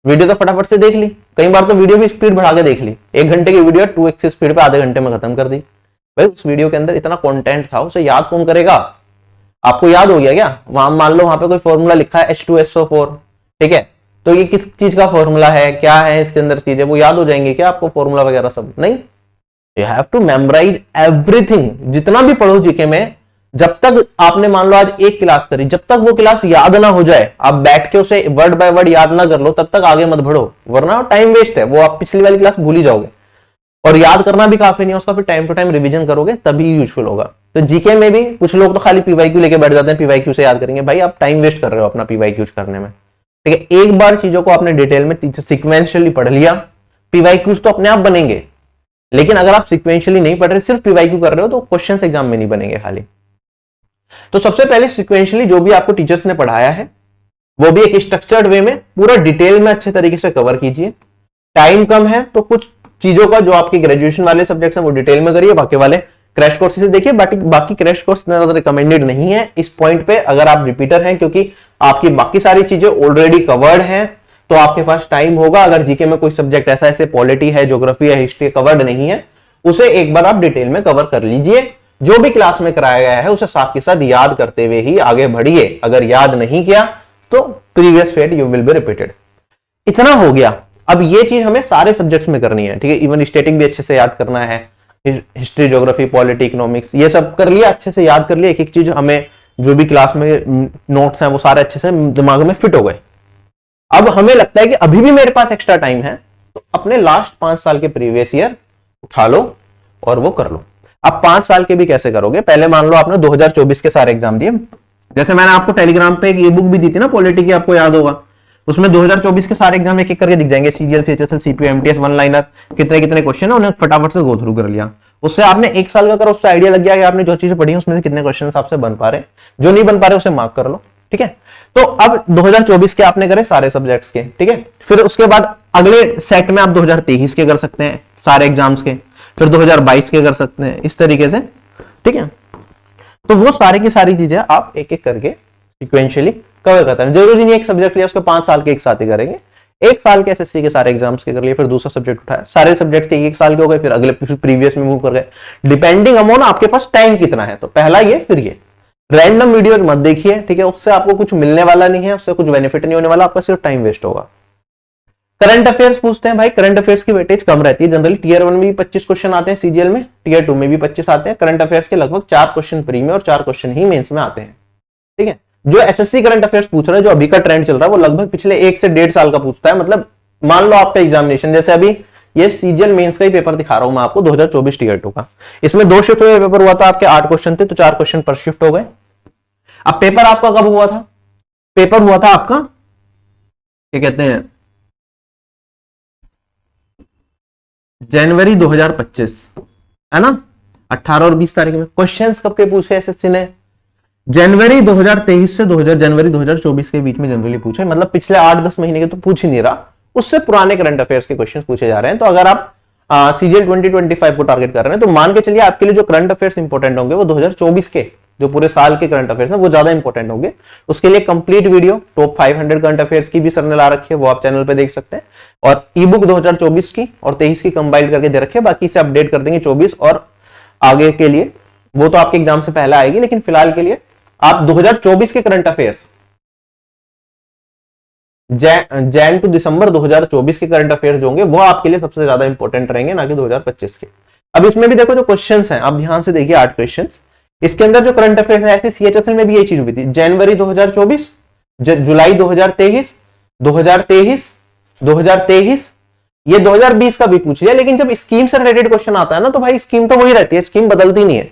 वीडियो तो फटाफट से देख ली, कई बार तो वीडियो भी स्पीड बढ़ा के देख ली, 1 घंटे की वीडियो 2x स्पीड पे आधे घंटे में खत्म कर दी। भाई उस वीडियो के अंदर इतना कंटेंट था, उसे याद कौन करेगा? आपको याद हो गया क्या? वहां मान लो वहां पे कोई फॉर्मूला लिखा है H2SO4, ठीक है, तो ये किस चीज का फॉर्मूला है, क्या है इसके अंदर चीजें, वो याद हो जाएंगे क्या आपको फॉर्मूला वगैरह सब? नहीं, you have to memorise everything. जितना भी पढ़ो जीके में, जब तक आपने मान लो आज एक क्लास करी, जब तक वो क्लास याद ना हो जाए, आप बैठ के उसे वर्ड बाय वर्ड याद ना कर लो, तब तक आगे मत बढ़ो, वरना टाइम वेस्ट है, वो आप पिछली वाली क्लास भूल ही जाओगे। और याद करना भी काफी नहीं है उसका, फिर टाइम टू टाइम रिवीजन करोगे तभी यूजफुल होगा। तो जीके में भी कुछ लोग तो खाली पीवाईक्यू लेके बैठ जाते हैं, पीवाईक्यू से याद करेंगे। भाई आप टाइम वेस्ट कर रहे हो अपना पीवाईक्यू करने में, ठीक है। एक बार चीजों को आपने डिटेल में सिक्वेंशियली पढ़ लिया, पीवाईक्यूज तो अपने आप बनेंगे, लेकिन अगर आप सिक्वेंशियली नहीं पढ़ रहे, सिर्फ पीवाईक्यू कर रहे हो, तो क्वेश्चन एग्जाम में नहीं बनेंगे खाली। तो सबसे पहले सिक्वेंशियली जो भी आपको टीचर्स ने पढ़ाया है वो भी एक स्ट्रक्चर्ड वे में पूरा डिटेल में अच्छे तरीके से कवर कीजिए। टाइम कम है तो कुछ चीजों का जो आपके ग्रेजुएशन वाले सब्जेक्ट्स हैं वो डिटेल में करिए, बाकी वाले क्रैश कोर्स से देखिए। बाकी क्रैश कोर्स इतना ज्यादा रिकमेंडेड नहीं है इस पॉइंट पे, अगर आप रिपीटर हैं, क्योंकि आपकी बाकी सारी चीजें ऑलरेडी कवर्ड हैं, तो आपके पास टाइम होगा। अगर जीके में कोई सब्जेक्ट ऐसा ऐसे पॉलिटी है, ज्योग्राफी है, हिस्ट्री कवर्ड नहीं है, उसे एक बार आप डिटेल में कवर कर लीजिए। जो भी क्लास में कराया गया है उसे साथ के साथ याद करते हुए ही आगे बढ़िए। अगर याद नहीं किया तो previous fate you will be repeated. इतना हो गया। अब ये चीज हमें सारे सब्जेक्ट्स में करनी है, ठीक है। इवन स्टैटिक भी अच्छे से याद करना है, हिस्ट्री, ज्योग्राफी, पॉलिटी, इकोनॉमिक्स, ये सब कर लिया, अच्छे से याद कर लिया। एक एक चीज हमें जो भी क्लास में नोट्स हैं वो सारे अच्छे से दिमाग में फिट हो गए। अब हमें लगता है कि अभी भी मेरे पास एक्स्ट्रा टाइम है, तो अपने लास्ट 5 साल के प्रीवियस ईयर उठा लो और वो कर लो। अब 5 साल के भी कैसे करोगे? पहले मान लो आपने 2024 के सारे एग्जाम दिए, जैसे मैंने आपको टेलीग्राम पे एक ये बुक भी दी थी ना पॉलिटी की, आपको याद होगा, उसमें 2024 के सारे एग्जाम एक एक करके दिख जाएंगे, CGL, CHSL, CPO, MTS, one liner, कितने कितने क्वेश्चन है, उन्हें फटाफट से गो थ्रू कर लिया। उससे आपने 1 साल का करो, उससे आइडिया लग गया कि आपने जो चीजें पढ़ी उसमें से कितने क्वेश्चन आपसे बन पा रहे, जो नहीं बन पा रहे उसे मार्क कर लो, ठीक है। तो अब 2024 के आपने करे सारे सब्जेक्ट्स के, ठीक है। फिर उसके बाद अगले सेट में आप 2023 के कर सकते हैं सारे एग्जाम्स के, फिर 2022 के कर सकते हैं, इस तरीके से, ठीक है। तो वो सारी की सारी चीजें आप एक एक करके सिक्वेंशियली कवर करते हैं। जरूरी नहीं एक सब्जेक्ट लिया उसके 5 साल के एक साथ ही करेंगे। 1 साल के एसएससी के सारे एग्जाम्स के कर लिए, फिर दूसरा सब्जेक्ट उठाया, सारे सब्जेक्ट्स के 1 साल के हो गए, फिर अगले प्रीवियस में मूव कर गए, डिपेंडिंग अपॉन आपके पास टाइम कितना है। तो पहला ये, फिर ये। रैंडम वीडियो मत देखिए, ठीक है, उससे आपको कुछ मिलने वाला नहीं है, उससे कुछ बेनिफिट नहीं होने वाला, आपका सिर्फ टाइम वेस्ट होगा। करंट अफेयर्स पूछते हैं भाई, करंट अफेयर्स की वेटेज कम रहती है जनरली। टीयर 1 में भी 25 क्वेश्चन आते हैं सीजीएल में, टीयर 2 में भी 25 आते हैं। करंट अफेयर्स के लगभग 4 क्वेश्चन प्री में और 4 क्वेश्चन ही मेंस में आते हैं, ठीक है। जो एसएससी करंट अफेयर्स पूछ रहा है, जो अभी का ट्रेंड चल रहा है, वो लगभग पिछले 1 से 1.5 साल का पूछता है। मतलब मान लो आपका एग्जामिनेशन, जैसे अभी ये सीजीएल मेंस का ही पेपर दिखा रहा हूं मैं आपको, 2024 टीयर 2 का। इसमें 2 शिफ्ट में पेपर हुआ था, आपके 8 क्वेश्चन थे, तो 4 क्वेश्चन पर शिफ्ट हो गए। अब पेपर आपका कब हुआ था? पेपर हुआ था आपका, क्या कहते हैं, जनवरी 2025, है ना, 18 और 20 तारीख में। क्वेश्चंस कब के पूछे एसएससी ने? जनवरी 2023 से जनवरी 2024 के बीच में जनरली पूछे, मतलब पिछले 8-10 महीने के तो पूछ ही नहीं रहा, उससे पुराने करंट अफेयर्स के क्वेश्चंस पूछे जा रहे हैं। तो अगर आप सीजीएल 2025 को टारगेट कर रहे हैं, तो मान के चलिए आपके लिए जो करंट अफेयर्स इंपॉर्टेंट होंगे वो 2024 के जो पूरे साल के करंट अफेयर्स हैं वो ज्यादा इंपॉर्टेंट होंगे। उसके लिए complete video top 500 current affairs की भी सर ने ला रखी है, वो आप चैनल पे देख सकते हैं। और ई बुक 2024 की और 23 की कंबाइल करके दे रखे हैं, बाकी इसे अपडेट कर देंगे 24 और आगे के लिए, वो तो आपके एग्जाम से पहले आएगी। लेकिन फिलहाल के लिए आप 2024 के करंट अफेयर्स, जैन टू दिसंबर 2024 के करंट अफेयर्स होंगे, वो आपके लिए सबसे ज्यादा इंपॉर्टेंट रहेंगे, ना कि 2025 के। अब इसमें भी देखो जो क्वेश्चंस हैं, आप ध्यान से देखिए 8 क्वेश्चंस। इसके अंदर जो करंट अफेयर्स है, ऐसे सीएचएसएल में भी ये चीज हुई थी, जनवरी 2024, जुलाई 2023, 2023, ये 2020 का भी पूछ लिया। लेकिन जब स्कीम से रिलेटेड क्वेश्चन आता है ना, तो भाई स्कीम तो वही रहती है, स्कीम बदलती नहीं है।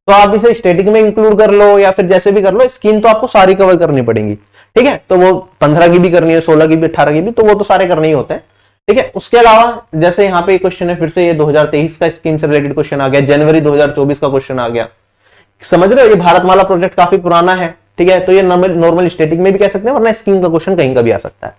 तो आप इसे स्टैटिक में इंक्लूड कर लो या फिर जैसे भी कर लो, स्कीम तो आपको सारी कवर करनी पड़ेगी, ठीक है। तो वो 15 की भी करनी है, 16 की भी, 18 की भी, तो वो तो सारे करने ही होते हैं, ठीक है। उसके अलावा जैसे यहाँ पे क्वेश्चन है, फिर से ये 2023 का स्कीम से रिलेटेड क्वेश्चन आ गया, जनवरी 2024 का क्वेश्चन आ गया। समझ रहे हो, ये भारतमाला प्रोजेक्ट काफी पुराना है, ठीक है, तो ये नॉर्मल स्टैटिक में भी कह सकते हैं, वरना स्कीम का क्वेश्चन कहीं का भी आ सकता है।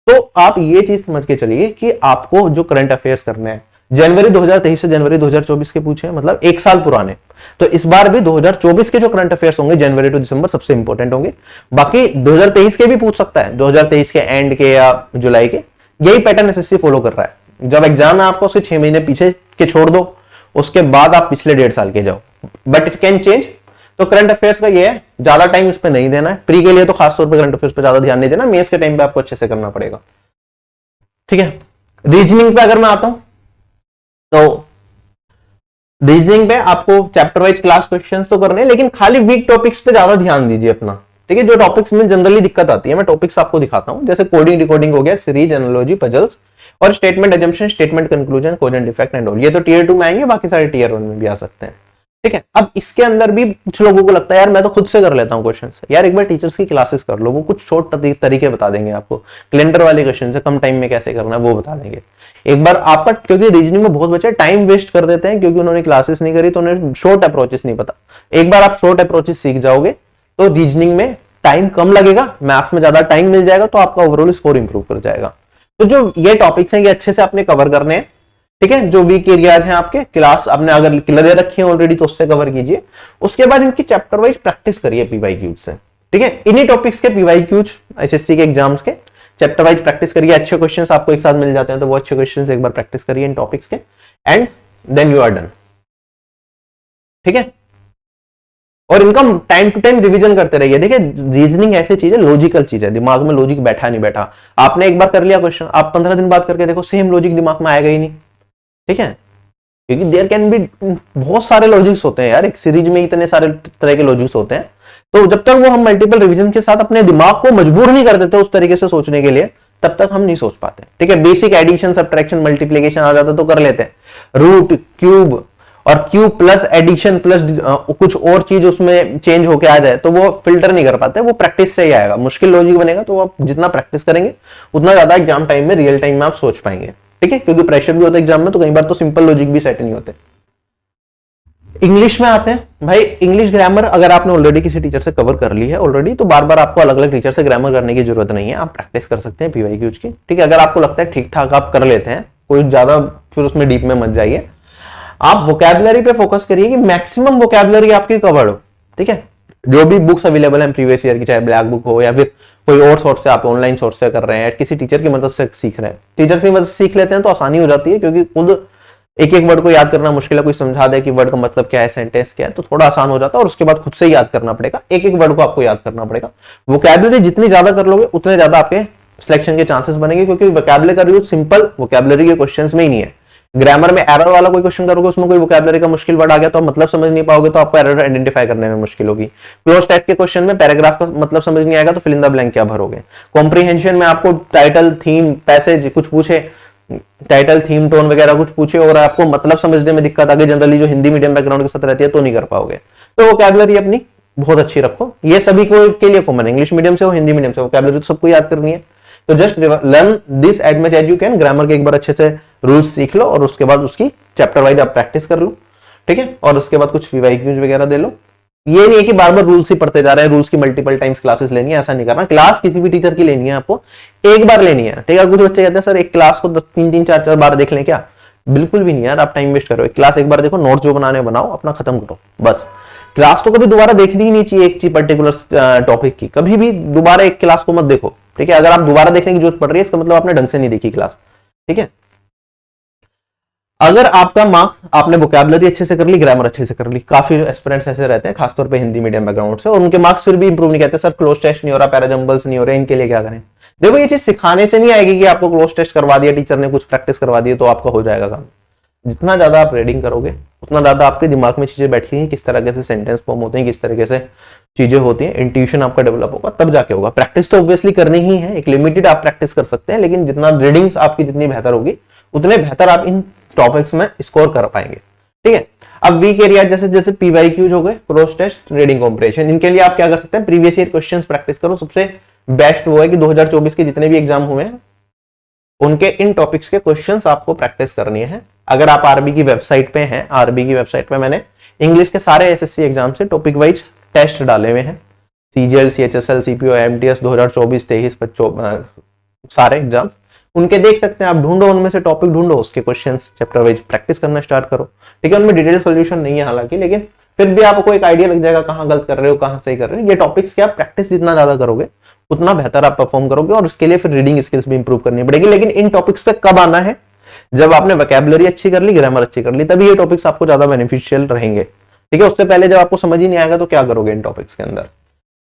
तो आप ये चीज समझ के चलिए कि आपको जो करंट अफेयर्स करने हैं जनवरी 2023 से जनवरी 2024 के पूछे, मतलब एक साल पुराने, तो इस बार भी 2024 के जो करंट अफेयर्स होंगे जनवरी टू दिसंबर सबसे इंपॉर्टेंट होंगे। बाकी 2023 के भी पूछ सकता है, 2023 के एंड के या जुलाई के, यही पैटर्न एसएससी फॉलो कर रहा है। जब एग्जाम है आपको उसके 6 महीने पीछे के छोड़ दो, उसके बाद आप पिछले 1.5 साल के जाओ, बट इट कैन चेंज। तो करंट अफेयर्स का ये है, ज्यादा टाइम इस पे नहीं देना है, प्री के लिए तो खासतौर पर करंट अफेयर्स पे ज्यादा ध्यान नहीं देना, मेंस के टाइम पे आपको अच्छे से करना पड़ेगा। ठीक है, रीजनिंग पे अगर मैं आता हूं तो रीजनिंग पे आपको चैप्टर वाइज क्लास क्वेश्चंस तो करने हैं, लेकिन खाली वीक टॉपिक्स पे ज्यादा ध्यान दीजिए अपना। ठीक है, जो टॉपिक्स में जनरली दिक्कत आती है, मैं टॉपिक्स आपको दिखाता हूं, जैसे कोडिंग डिकोडिंग हो गया, सीरीज, एनालॉजी, पजल्स और statement assumption, statement conclusion, cause and effect and all. ये तो टियर 2 में आएंगे, बाकी सारे टियर 1 में भी आ सकते हैं। ठीक है, अब इसके अंदर भी कुछ लोगों को लगता है यार मैं तो खुद से कर लेता हूँ क्वेश्चन। यार एक बार टीचर्स की क्लासेस कर लो, वो कुछ शॉर्ट तरीके बता देंगे आपको, कैलेंडर वाले क्वेश्चन से कम टाइम में कैसे करना है वो बता देंगे एक बार आपका। क्योंकि रीजनिंग में बहुत बच्चे टाइम वेस्ट कर देते हैं क्योंकि उन्होंने क्लासेस नहीं करी, तो उन्हें शॉर्ट अप्रोचेस नहीं पता। एक बार आप शॉर्ट अप्रोचेस सीख जाओगे तो रीजनिंग में टाइम कम लगेगा, मैथ्स में ज्यादा टाइम मिल जाएगा, तो आपका ओवरऑल स्कोर इंप्रूव कर जाएगा। तो जो ये टॉपिक्स हैं ये अच्छे से आपने कवर करने हैं। ठीक है, जो वीक एरियाज हैं आपके, क्लास आपने अगर क्लियर रखी है ऑलरेडी तो उससे कवर कीजिए। उसके बाद इनकी चैप्टर वाइज प्रैक्टिस करिए पीवाईक्यूज से। ठीक है, इन्हीं टॉपिक्स के पीवाईक्यूज एसएससी के एग्जाम्स के चैप्टर वाइज प्रैक्टिस करिए। अच्छे क्वेश्चंस आपको एक साथ मिल जाते हैं, तो वो अच्छे क्वेश्चंस एक बार प्रैक्टिस करिए इन टॉपिक्स के, and then you are done. ठीक है, और इनका टाइम टू टाइम रिवीजन करते रहिए। देखिए रीजनिंग ऐसी चीज है, लॉजिकल चीज है, दिमाग में लॉजिक बैठा नहीं बैठा। आपने एक बार कर लिया क्वेश्चन, आप 15 दिन बाद करके देखो, सेम लॉजिक दिमाग में आएगा ही नहीं। ठीक है, क्योंकि देयर कैन बी बहुत सारे लॉजिक्स होते हैं यार, एक सीरीज में इतने सारे तरह के लॉजिक्स होते हैं। तो जब तक वो हम मल्टीपल रिवीजन के साथ अपने दिमाग को मजबूर नहीं कर देते उस तरीके से सोचने के लिए, तब तक हम नहीं सोच पाते। ठीक है, बेसिक एडिशन, सब्ट्रैक्शन, मल्टीप्लिकेशन आ जाता तो कर लेते हैं। रूट, क्यूब और क्यूब प्लस एडिशन प्लस कुछ और चीज उसमें चेंज होके आ जाए तो वो फिल्टर नहीं कर पाते, वो प्रैक्टिस से ही आएगा। मुश्किल लॉजिक बनेगा तो आप जितना प्रैक्टिस करेंगे उतना ज्यादा एग्जाम टाइम में, रियल टाइम में आप सोच पाएंगे। ठीक है, क्योंकि प्रेशर भी होता है एग्जाम में, तो कई बार तो सिंपल लॉजिक भी सेट नहीं होते। इंग्लिश में आते हैं भाई, इंग्लिश ग्रामर अगर आपने ऑलरेडी किसी टीचर से कवर कर ली है ऑलरेडी, तो बार बार आपको अलग अलग टीचर से ग्रामर करने की जरूरत नहीं है, आप प्रैक्टिस कर सकते हैं पीवाईक्यूज की। ठीक है, अगर आपको लगता है ठीक ठाक आप कर लेते हैं, कोई ज्यादा फिर उसमें डीप में मत जाइए। आप वोकैबुलरी पे फोकस करिए कि मैक्सिमम वोकैबुलरी आपकी कवर्ड हो। ठीक है, जो भी बुक्स अवेलेबल हैं प्रीवियस ईयर की, चाहे ब्लैक बुक हो या फिर कोई और सोर्स से आप ऑनलाइन सोर्स से कर रहे हैं, किसी टीचर की मदद से सीख रहे हैं, टीचर की मदद से सीख लेते हैं तो आसानी हो जाती है, क्योंकि खुद एक एक वर्ड को याद करना मुश्किल है। कोई समझा दे कि वर्ड का मतलब क्या है, सेंटेंस क्या है, तो थोड़ा आसान हो जाता है, और उसके बाद खुद से याद करना पड़ेगा, एक एक वर्ड को आपको याद करना पड़ेगा। वोकैबुलरी जितनी ज्यादा कर लोगे उतने ज्यादा आपके सिलेक्शन के चांसेस बनेंगे, क्योंकि वोकैबुलरी का यूज सिंपल वोकैबुलरी के क्वेश्चंस में ही नहीं है। ग्रामर में एरर वाला कोई क्वेश्चन करोगे, उसमें कोई वोकैबुलरी का मुश्किल वर्ड आ गया तो आप मतलब समझ नहीं पाओगे, तो आपको एरर आइडेंटिफाई करने में मुश्किल होगी। क्लोज टाइप के क्वेश्चन में पैराग्राफ का मतलब समझ नहीं आएगा तो फिल इन द ब्लैंक क्या भरोगे। कॉम्प्रिहेंशन में आपको टाइटल, थीम, पैसेज कुछ पूछे, टाइटल, थीम, टोन वगैरह कुछ पूछे और आपको मतलब समझने में दिक्कत आ गई, जनरली जो हिंदी मीडियम बैकग्राउंड के साथ रहती है, तो नहीं कर पाओगे। तो वोकैबुलरी अपनी बहुत अच्छी रखो, ये सभी को के लिए कॉमन है, इंग्लिश मीडियम से हो, हिंदी मीडियम से, वोकैबुलरी तो सबको याद करनी है। तो just learn this as much as you can. Grammar के एक बार अच्छे से रूल्स सीख लो और उसके बाद उसकी चैप्टर वाइज आप प्रैक्टिस कर लो। ठीक है, और उसके बाद कुछ पीवाईक्यूज वगैरह दे लो। ये नहीं है कि बार बार रूल्स ही पढ़ते जा रहे हैं, रूल्स की मल्टीपल टाइम्स क्लासेस लेनी है, ऐसा नहीं करना। क्लास किसी भी टीचर की लेनी है आपको, एक बार लेनी है। ठीक है, कुछ बच्चे कहते हैं सर एक क्लास को 3-3, 4-4 बार देख लें क्या? बिल्कुल भी नहीं यार, आप टाइम वेस्ट करो। एक क्लास एक बार देखो, नोट्स जो बनाने बनाओ, अपना खत्म करो बस। क्लास तो कभी दोबारा देखनी ही नहीं चाहिए एक चीज पर्टिकुलर टॉपिक की, कभी भी दोबारा एक क्लास को मत देखो। ठीक है, अगर आप दोबारा देखने की जरूरत पड़ रही है इसका मतलब आपने ढंग से नहीं देखी क्लास। ठीक है, अगर आपका मार्क्स, आपने वोकैबुलरी अच्छे से कर ली, ग्रामर अच्छे से कर ली, काफी एस्पिरेंट्स ऐसे रहते हैं खासतौर पे हिंदी मीडियम बैकग्राउंड से, और उनके मार्क्स फिर भी इंप्रूव नहीं करते, सर क्लोज टेस्ट नहीं हो रहा, पैराजंबल्स नहीं हो रहे, इनके लिए क्या करें? देखो ये चीज सिखाने से नहीं आएगी कि आपको क्लोज टेस्ट करवा दिया टीचर ने, कुछ प्रैक्टिस करवा दी तो आपका हो जाएगा काम। जितना ज्यादा आप रीडिंग करोगे उतना ज्यादा आपके दिमाग में चीजें बैठेंगी, किस तरह से सेंटेंस फॉर्म होते हैं, किस तरीके से चीजें होती हैं, इंट्यूशन आपका डेवलप होगा, तब जाके होगा। प्रैक्टिस तो ऑब्वियसली करनी ही है, एक लिमिटेड आप प्रैक्टिस कर सकते हैं, लेकिन जितना रीडिंग्स आपकी जितनी बेहतर होगी उतने बेहतर आप इन टॉपिक्स में स्कोर कर पाएंगे। ठीक है, अब वीक एरिया जैसे जैसे पीवाईक्यूज हो गए, क्रॉस टेस्ट, रीडिंग कॉम्प्रिहेंशन, इनके लिए आप क्या कर सकते हैं, प्रीवियस ईयर क्वेश्चंस प्रैक्टिस करो। सबसे बेस्ट वो है कि 2024 के जितने भी एग्जाम हुए हैं उनके इन टॉपिक्स के क्वेश्चंस आपको प्रैक्टिस करनी है। अगर आप आरबी की वेबसाइट पे हैं, आरबी की वेबसाइट पे मैंने इंग्लिश के सारे एसएससी एग्जाम से टॉपिक वाइज टेस्ट डाले हुए हैं, CGL, CHSL, CPO, MTS 2024-23 सारे एग्जाम उनके देख सकते हैं आप, ढूंढो उनमें से टॉपिक ढूंढो, उसके क्वेश्चंस चैप्टर वाइज प्रैक्टिस करना स्टार्ट करो। ठीक है, उनमें डिटेल सॉल्यूशन नहीं है हालांकि, लेकिन फिर भी आपको एक आइडिया लग जाएगा कहाँ गलत कर रहे हो कहाँ सही कर रहे हो। ये टॉपिक्स क्या, प्रैक्टिस जितना ज्यादा करोगे उतना बेहतर आप परफॉर्म करोगे, और उसके लिए फिर रीडिंग स्किल्स भी इंप्रूव करनी पड़ेगी। लेकिन इन टॉपिक्स पे कब आना है, जब आपने वोकैबुलरी अच्छी कर ली, ग्रामर अच्छी कर ली, तभी ये टॉपिक्स आपको ज्यादा बेनिफिशियल रहेंगे। ठीक है, उससे पहले जब आपको समझ ही नहीं आएगा तो क्या करोगे इन टॉपिक्स के अंदर।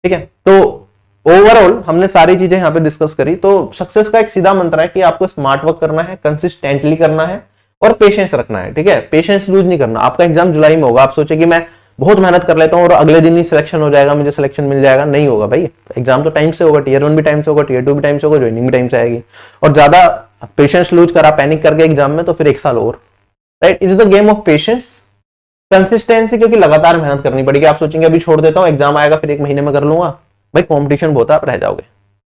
ठीक है, तो ओवरऑल हमने सारी चीजें यहाँ पे डिस्कस करी। तो सक्सेस का एक सीधा मंत्र है कि आपको स्मार्ट वर्क करना है, कंसिस्टेंटली करना है और पेशेंस रखना है। ठीक है, पेशेंस लूज नहीं करना। आपका एग्जाम जुलाई में होगा, आप सोचे कि मैं बहुत मेहनत कर लेता हूँ और अगले दिन ही सिलेक्शन हो जाएगा, मुझे सिलेक्शन मिल जाएगा, नहीं होगा भाई। एग्जाम तो टाइम से होगा, टीयर 1 भी टाइम से होगा, टीयर 2 भी टाइम से होगा, ज्वाइनिंग भी टाइम से आएगी। और ज्यादा पेशेंस लूज करा पैनिक करके एग्जाम में तो फिर 1 साल और, right. It is the game of patience, consistency, क्योंकि लगातार मेहनत करनी पड़ेगी। आप सोचेंगे अभी छोड़ देता हूँ, एग्जाम आएगा फिर 1 महीने में कर लूंगा, भाई कॉम्पिटिशन बहुत है, आप रह जाओगे।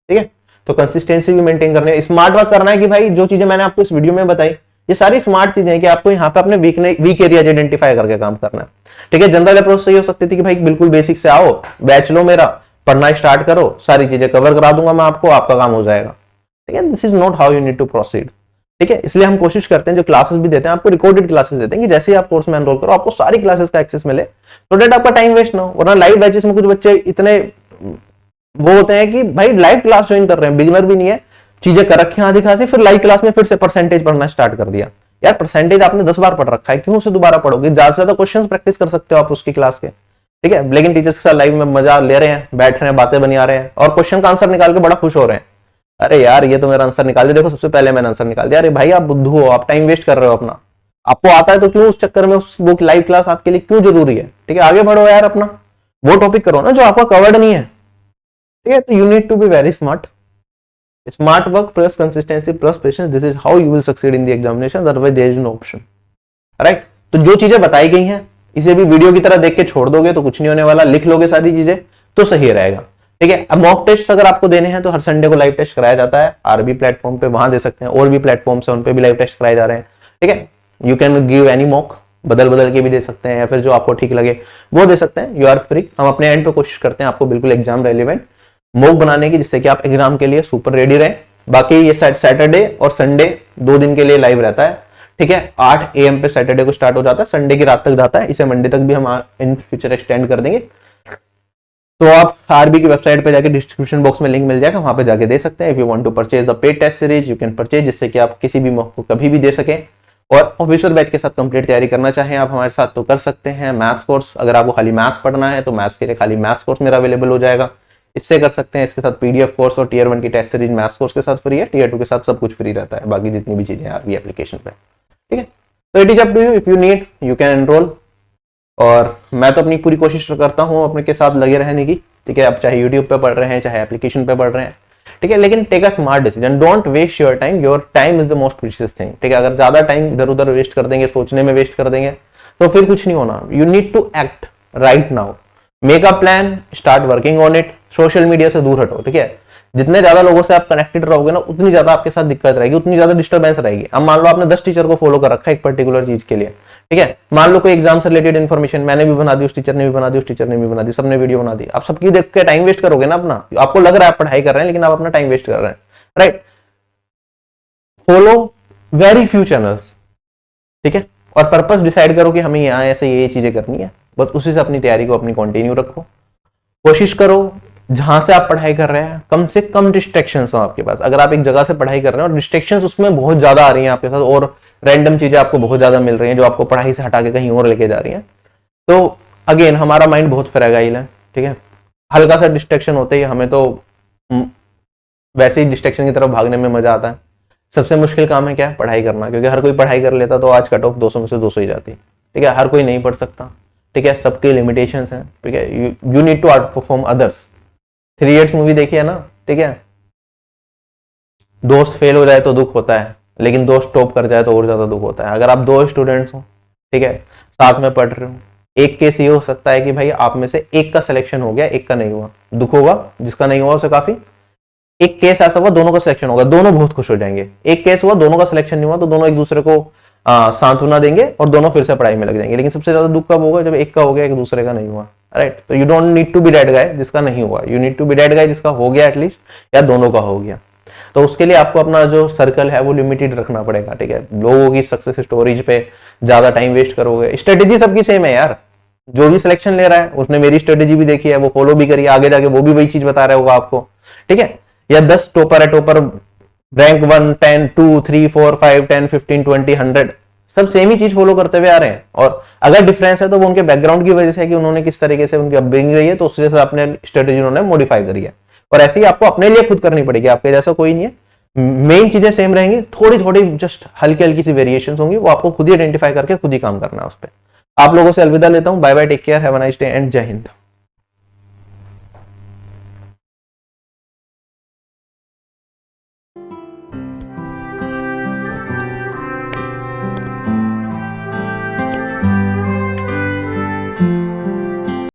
ठीक है, तो कंसिस्टेंसी भी मेंटेन करनी है, स्मार्ट वर्क करना है कि भाई जो चीजें मैंने आपको इस वीडियो में बताई ये सारी स्मार्ट चीजें हैं कि आपको यहाँ पे अपने वीक एरिया आइडेंटिफाई करके काम करना है। ठीक है, जनरल अप्रोच सही हो सकती थी कि भाई बिल्कुल बेसिक से आओ, बैच लो, मेरा पढ़ना स्टार्ट करो, सारी चीजें कवर करा दूंगा मैं आपको, आपका काम हो जाएगा। ठीक है, this is not how you need to proceed. ठीक है, इसलिए हम कोशिश करते हैं, जो क्लासेस भी देते हैं आपको रिकॉर्डेड क्लासेस देते हैं कि जैसे ही आप कोर्स में एनरोल करो आपको सारी क्लासेस का एक्सेस मिले, तो डेट आपका टाइम वेस्ट ना हो। वरना लाइव बैचेस में कुछ बच्चे इतने वो होते हैं कि भाई लाइव क्लास ज्वाइन कर रहे हैं, बिगिनर भी नहीं है, चीजें कर रखी आधी खासी, फिर लाइव क्लास में फिर से परसेंटेज पढ़ना स्टार्ट कर दिया। यार परसेंटेज आपने 10 बार पढ़ रखा है, क्यों उसे दोबारा पढ़ोगे? ज्यादा से ज्यादा क्वेश्चंस प्रैक्टिस कर सकते हो आप उसकी क्लास के। ठीक है, लेकिन टीचर्स के साथ लाइव में मजा ले रहे हैं, बैठ रहे हैं, बातें बनिया रहे हैं और क्वेश्चन का आंसर निकाल के बड़ा खुश हो रहे हैं। अरे यार ये तो मेरा आंसर निकाल दिया, देखो सबसे पहले मैंने आंसर निकाल दिया। अरे भाई आप बुद्धू हो, आप टाइम वेस्ट कर रहे हो अपना। आपको आता है तो क्यों उस चक्कर में वो लाइव क्लास आपके लिए क्यों जरूरी है? ठीक है, आगे बढ़ो यार, अपना वो टॉपिक करो ना जो आपका कवर्ड नहीं है। ठीक है, तो you need to be very smart. Smart work plus consistency plus patience, this is how you will succeed in the examination, otherwise there is no option. Right, तो जो चीजें बताई गई हैं इसे भी वीडियो की तरह देख के छोड़ दोगे तो कुछ नहीं होने वाला, लिख लोगे सारी चीजें तो सही रहेगा। ठीक है, अब मॉक टेस्ट अगर आपको देने हैं तो हर संडे को लाइव टेस्ट कराया जाता है आरबी प्लेटफॉर्म पे, वहां दे सकते हैं, और भी प्लेटफॉर्म है उन पे भी लाइव टेस्ट कराए जा रहे हैं। ठीक है, you can give any mock, बदल बदल के भी दे सकते हैं या फिर जो आपको ठीक लगे वो दे सकते हैं, यू आर फ्री। हम अपने एंड पे कोशिश करते हैं आपको बिल्कुल एग्जाम रेलिवेंट मॉक बनाने की, जिससे कि आप एग्जाम के लिए सुपर रेडी रहें। बाकी ये सैटरडे और संडे 2 दिन के लिए लाइव रहता है। ठीक है, 8 AM पे सैटरडे को स्टार्ट हो जाता है, संडे की रात तक जाता है, इसे मंडे तक भी हम इन फ्यूचर एक्सटेंड कर देंगे। तो आप आरबी की वेबसाइट पे जाके डिस्क्रिप्शन बॉक्स में लिंक मिल जाएगा, वहां पे जाके दे सकते हैं। If you want to purchase the paid test series you can purchase, जिससे कि आप किसी भी मॉक को कभी भी दे सकें। और ऑफिशियल बैच के साथ कंप्लीट तैयारी करना चाहें आप हमारे साथ तो कर सकते हैं। मैथ्स कोर्स, अगर आपको खाली मैथ्स पढ़ना है तो मैथ्स के लिए खाली मैथ्स कोर्स मेरा अवेलेबल हो जाएगा, इससे कर सकते हैं। इसके साथ पीडीएफ कोर्स और टीयर 1 की टेस्ट सीरीज मैथ्स कोर्स के साथ फ्री है, टीयर 2 के साथ सब कुछ फ्री रहता है, बाकी जितनी भी चीजें आरबी एप्लीकेशन पे। ठीक है, तो it is up to you, if you need you can enrol. और मैं तो अपनी पूरी कोशिश करता हूँ अपने के साथ लगे रहने की। ठीक है, आप चाहे यूट्यूब पे पढ़ रहे हैं चाहे एप्लीकेशन पे पढ़ रहे हैं, ठीक है, लेकिन take a smart decision, don't waste your time is the most precious thing. ठीक है, अगर ज्यादा टाइम इधर उधर वेस्ट कर देंगे, सोचने में वेस्ट कर देंगे तो फिर कुछ नहीं होना। You need to act right now, make a plan, start working on it. Social media से दूर हटो। ठीक है, जितने ज्यादा लोगों से आप कनेक्टेड रहोगे ना उतनी ज्यादा आपके साथ दिक्कत रहेगी, उतनी ज्यादा डिस्टर्बेंस रहेगी। अब मान लो आपने 10 टीचर को फॉलो कर रखा है एक पर्टिकुलर चीज के लिए, ठीक है, मान लो कोई एग्जाम से रिलेटेड इन्फॉर्मेशन मैंने भी बना दी, उस टीचर ने भी बना दी, उस टीचर ने भी बना दी, सबने वीडियो बना दी, आप सबकी देख के टाइम वेस्ट करोगे ना अपना। आपको लग रहा है आप पढ़ाई कर रहे हैं लेकिन आप अपना टाइम वेस्ट कर रहे हैं। Right, follow very few channels. ठीक है, और पर्पस डिसाइड करो कि हमें यहाँ ऐसे ये चीजें करनी है, बस उसी से अपनी तैयारी को अपनी कंटिन्यू रखो। कोशिश करो जहां से आप पढ़ाई कर रहे हैं कम से कम डिस्ट्रैक्शंस हो आपके पास। अगर आप एक जगह से पढ़ाई कर रहे हैं और डिस्ट्रैक्शंस उसमें बहुत ज्यादा आ रही हैं आपके साथ और रैंडम चीजें आपको बहुत ज्यादा मिल रही हैं जो आपको पढ़ाई से हटा के कहीं और लेके जा रही हैं, तो अगेन हमारा माइंड बहुत फ्रेगाइल है। ठीक है, हल्का सा डिस्ट्रैक्शन होते ही हमें तो वैसे ही डिस्ट्रैक्शन की तरफ भागने में मजा आता है। सबसे मुश्किल काम है क्या है? पढ़ाई करना, क्योंकि हर कोई पढ़ाई कर लेता तो आज कट ऑफ 200 में से 200 ही जाती। ठीक है, हर कोई नहीं पढ़ सकता। ठीक है, सबके लिमिटेशंस हैं। ठीक है, you need to outperform others. 3 Idiots movie देखी है ना? ठीक है, दोस्त फेल हो जाए तो दुख होता है, लेकिन दोस्त टॉप कर जाए तो और ज्यादा दुख होता है। अगर आप 2 स्टूडेंट्स हो, ठीक है, साथ में पढ़ रहे हो, एक केस ये हो सकता है कि भाई आप में से एक का सिलेक्शन हो गया, एक का नहीं हुआ, दुख होगा। जिसका नहीं हुआ उसे काफी। एक केस ऐसा हुआ दोनों का सिलेक्शन होगा, दोनों बहुत खुश हो जाएंगे। एक केस हुआ दोनों का सिलेक्शन नहीं हुआ तो दोनों एक दूसरे को सांत्वना देंगे और दोनों फिर से पढ़ाई में लग जाएंगे। लेकिन सबसे ज्यादा दुख कब होगा? जब एक का हो गया एक दूसरे का नहीं हुआ। राइट। तो you don't need to be that guy जिसका नहीं हुआ, you need to be that guy जिसका हो गया एटलीस्ट, या दोनों का हो गया। तो उसके लिए आपको अपना जो सर्कल है वो लिमिटेड रखना पड़ेगा, ठीक है। लोगों की सक्सेस स्टोरीज पे ज्यादा टाइम वेस्ट करोगे, स्ट्रेटेजी सबकी सेम है यार, जो भी सिलेक्शन ले रहा है उसने मेरी स्ट्रेटेजी भी देखी है, वो फॉलो भी करी, आगे जाके वो भी वही चीज बता रहा होगा आपको, ठीक है। या 10 टॉपर है, टॉपर रैंक 1, 10, 2, 3, 4, 5, 10, 15, 20, 100 सब सेम ही चीज फॉलो करते हुए आ रहे हैं, और अगर डिफरेंस है तो वो उनके बैकग्राउंड की वजह से है कि उन्होंने किस तरीके से उनकी अपब्रिंगिंग रही है, तो उस वजह से अपने स्ट्रेटेजी उन्होंने मॉडिफाई करी है। और ऐसे ही आपको अपने लिए खुद करनी पड़ेगी, आपके जैसा कोई नहीं है, मेन चीजें सेम रहेंगी, थोड़ी थोड़ी जस्ट हल्की हल्की सी वेरिएशंस होंगी, वो आपको खुद ही आइडेंटिफाई करके खुद ही काम करना है उस पर। आप लोगों से अलविदा लेता हूं, bye bye, take care, have a nice day and जय हिंद।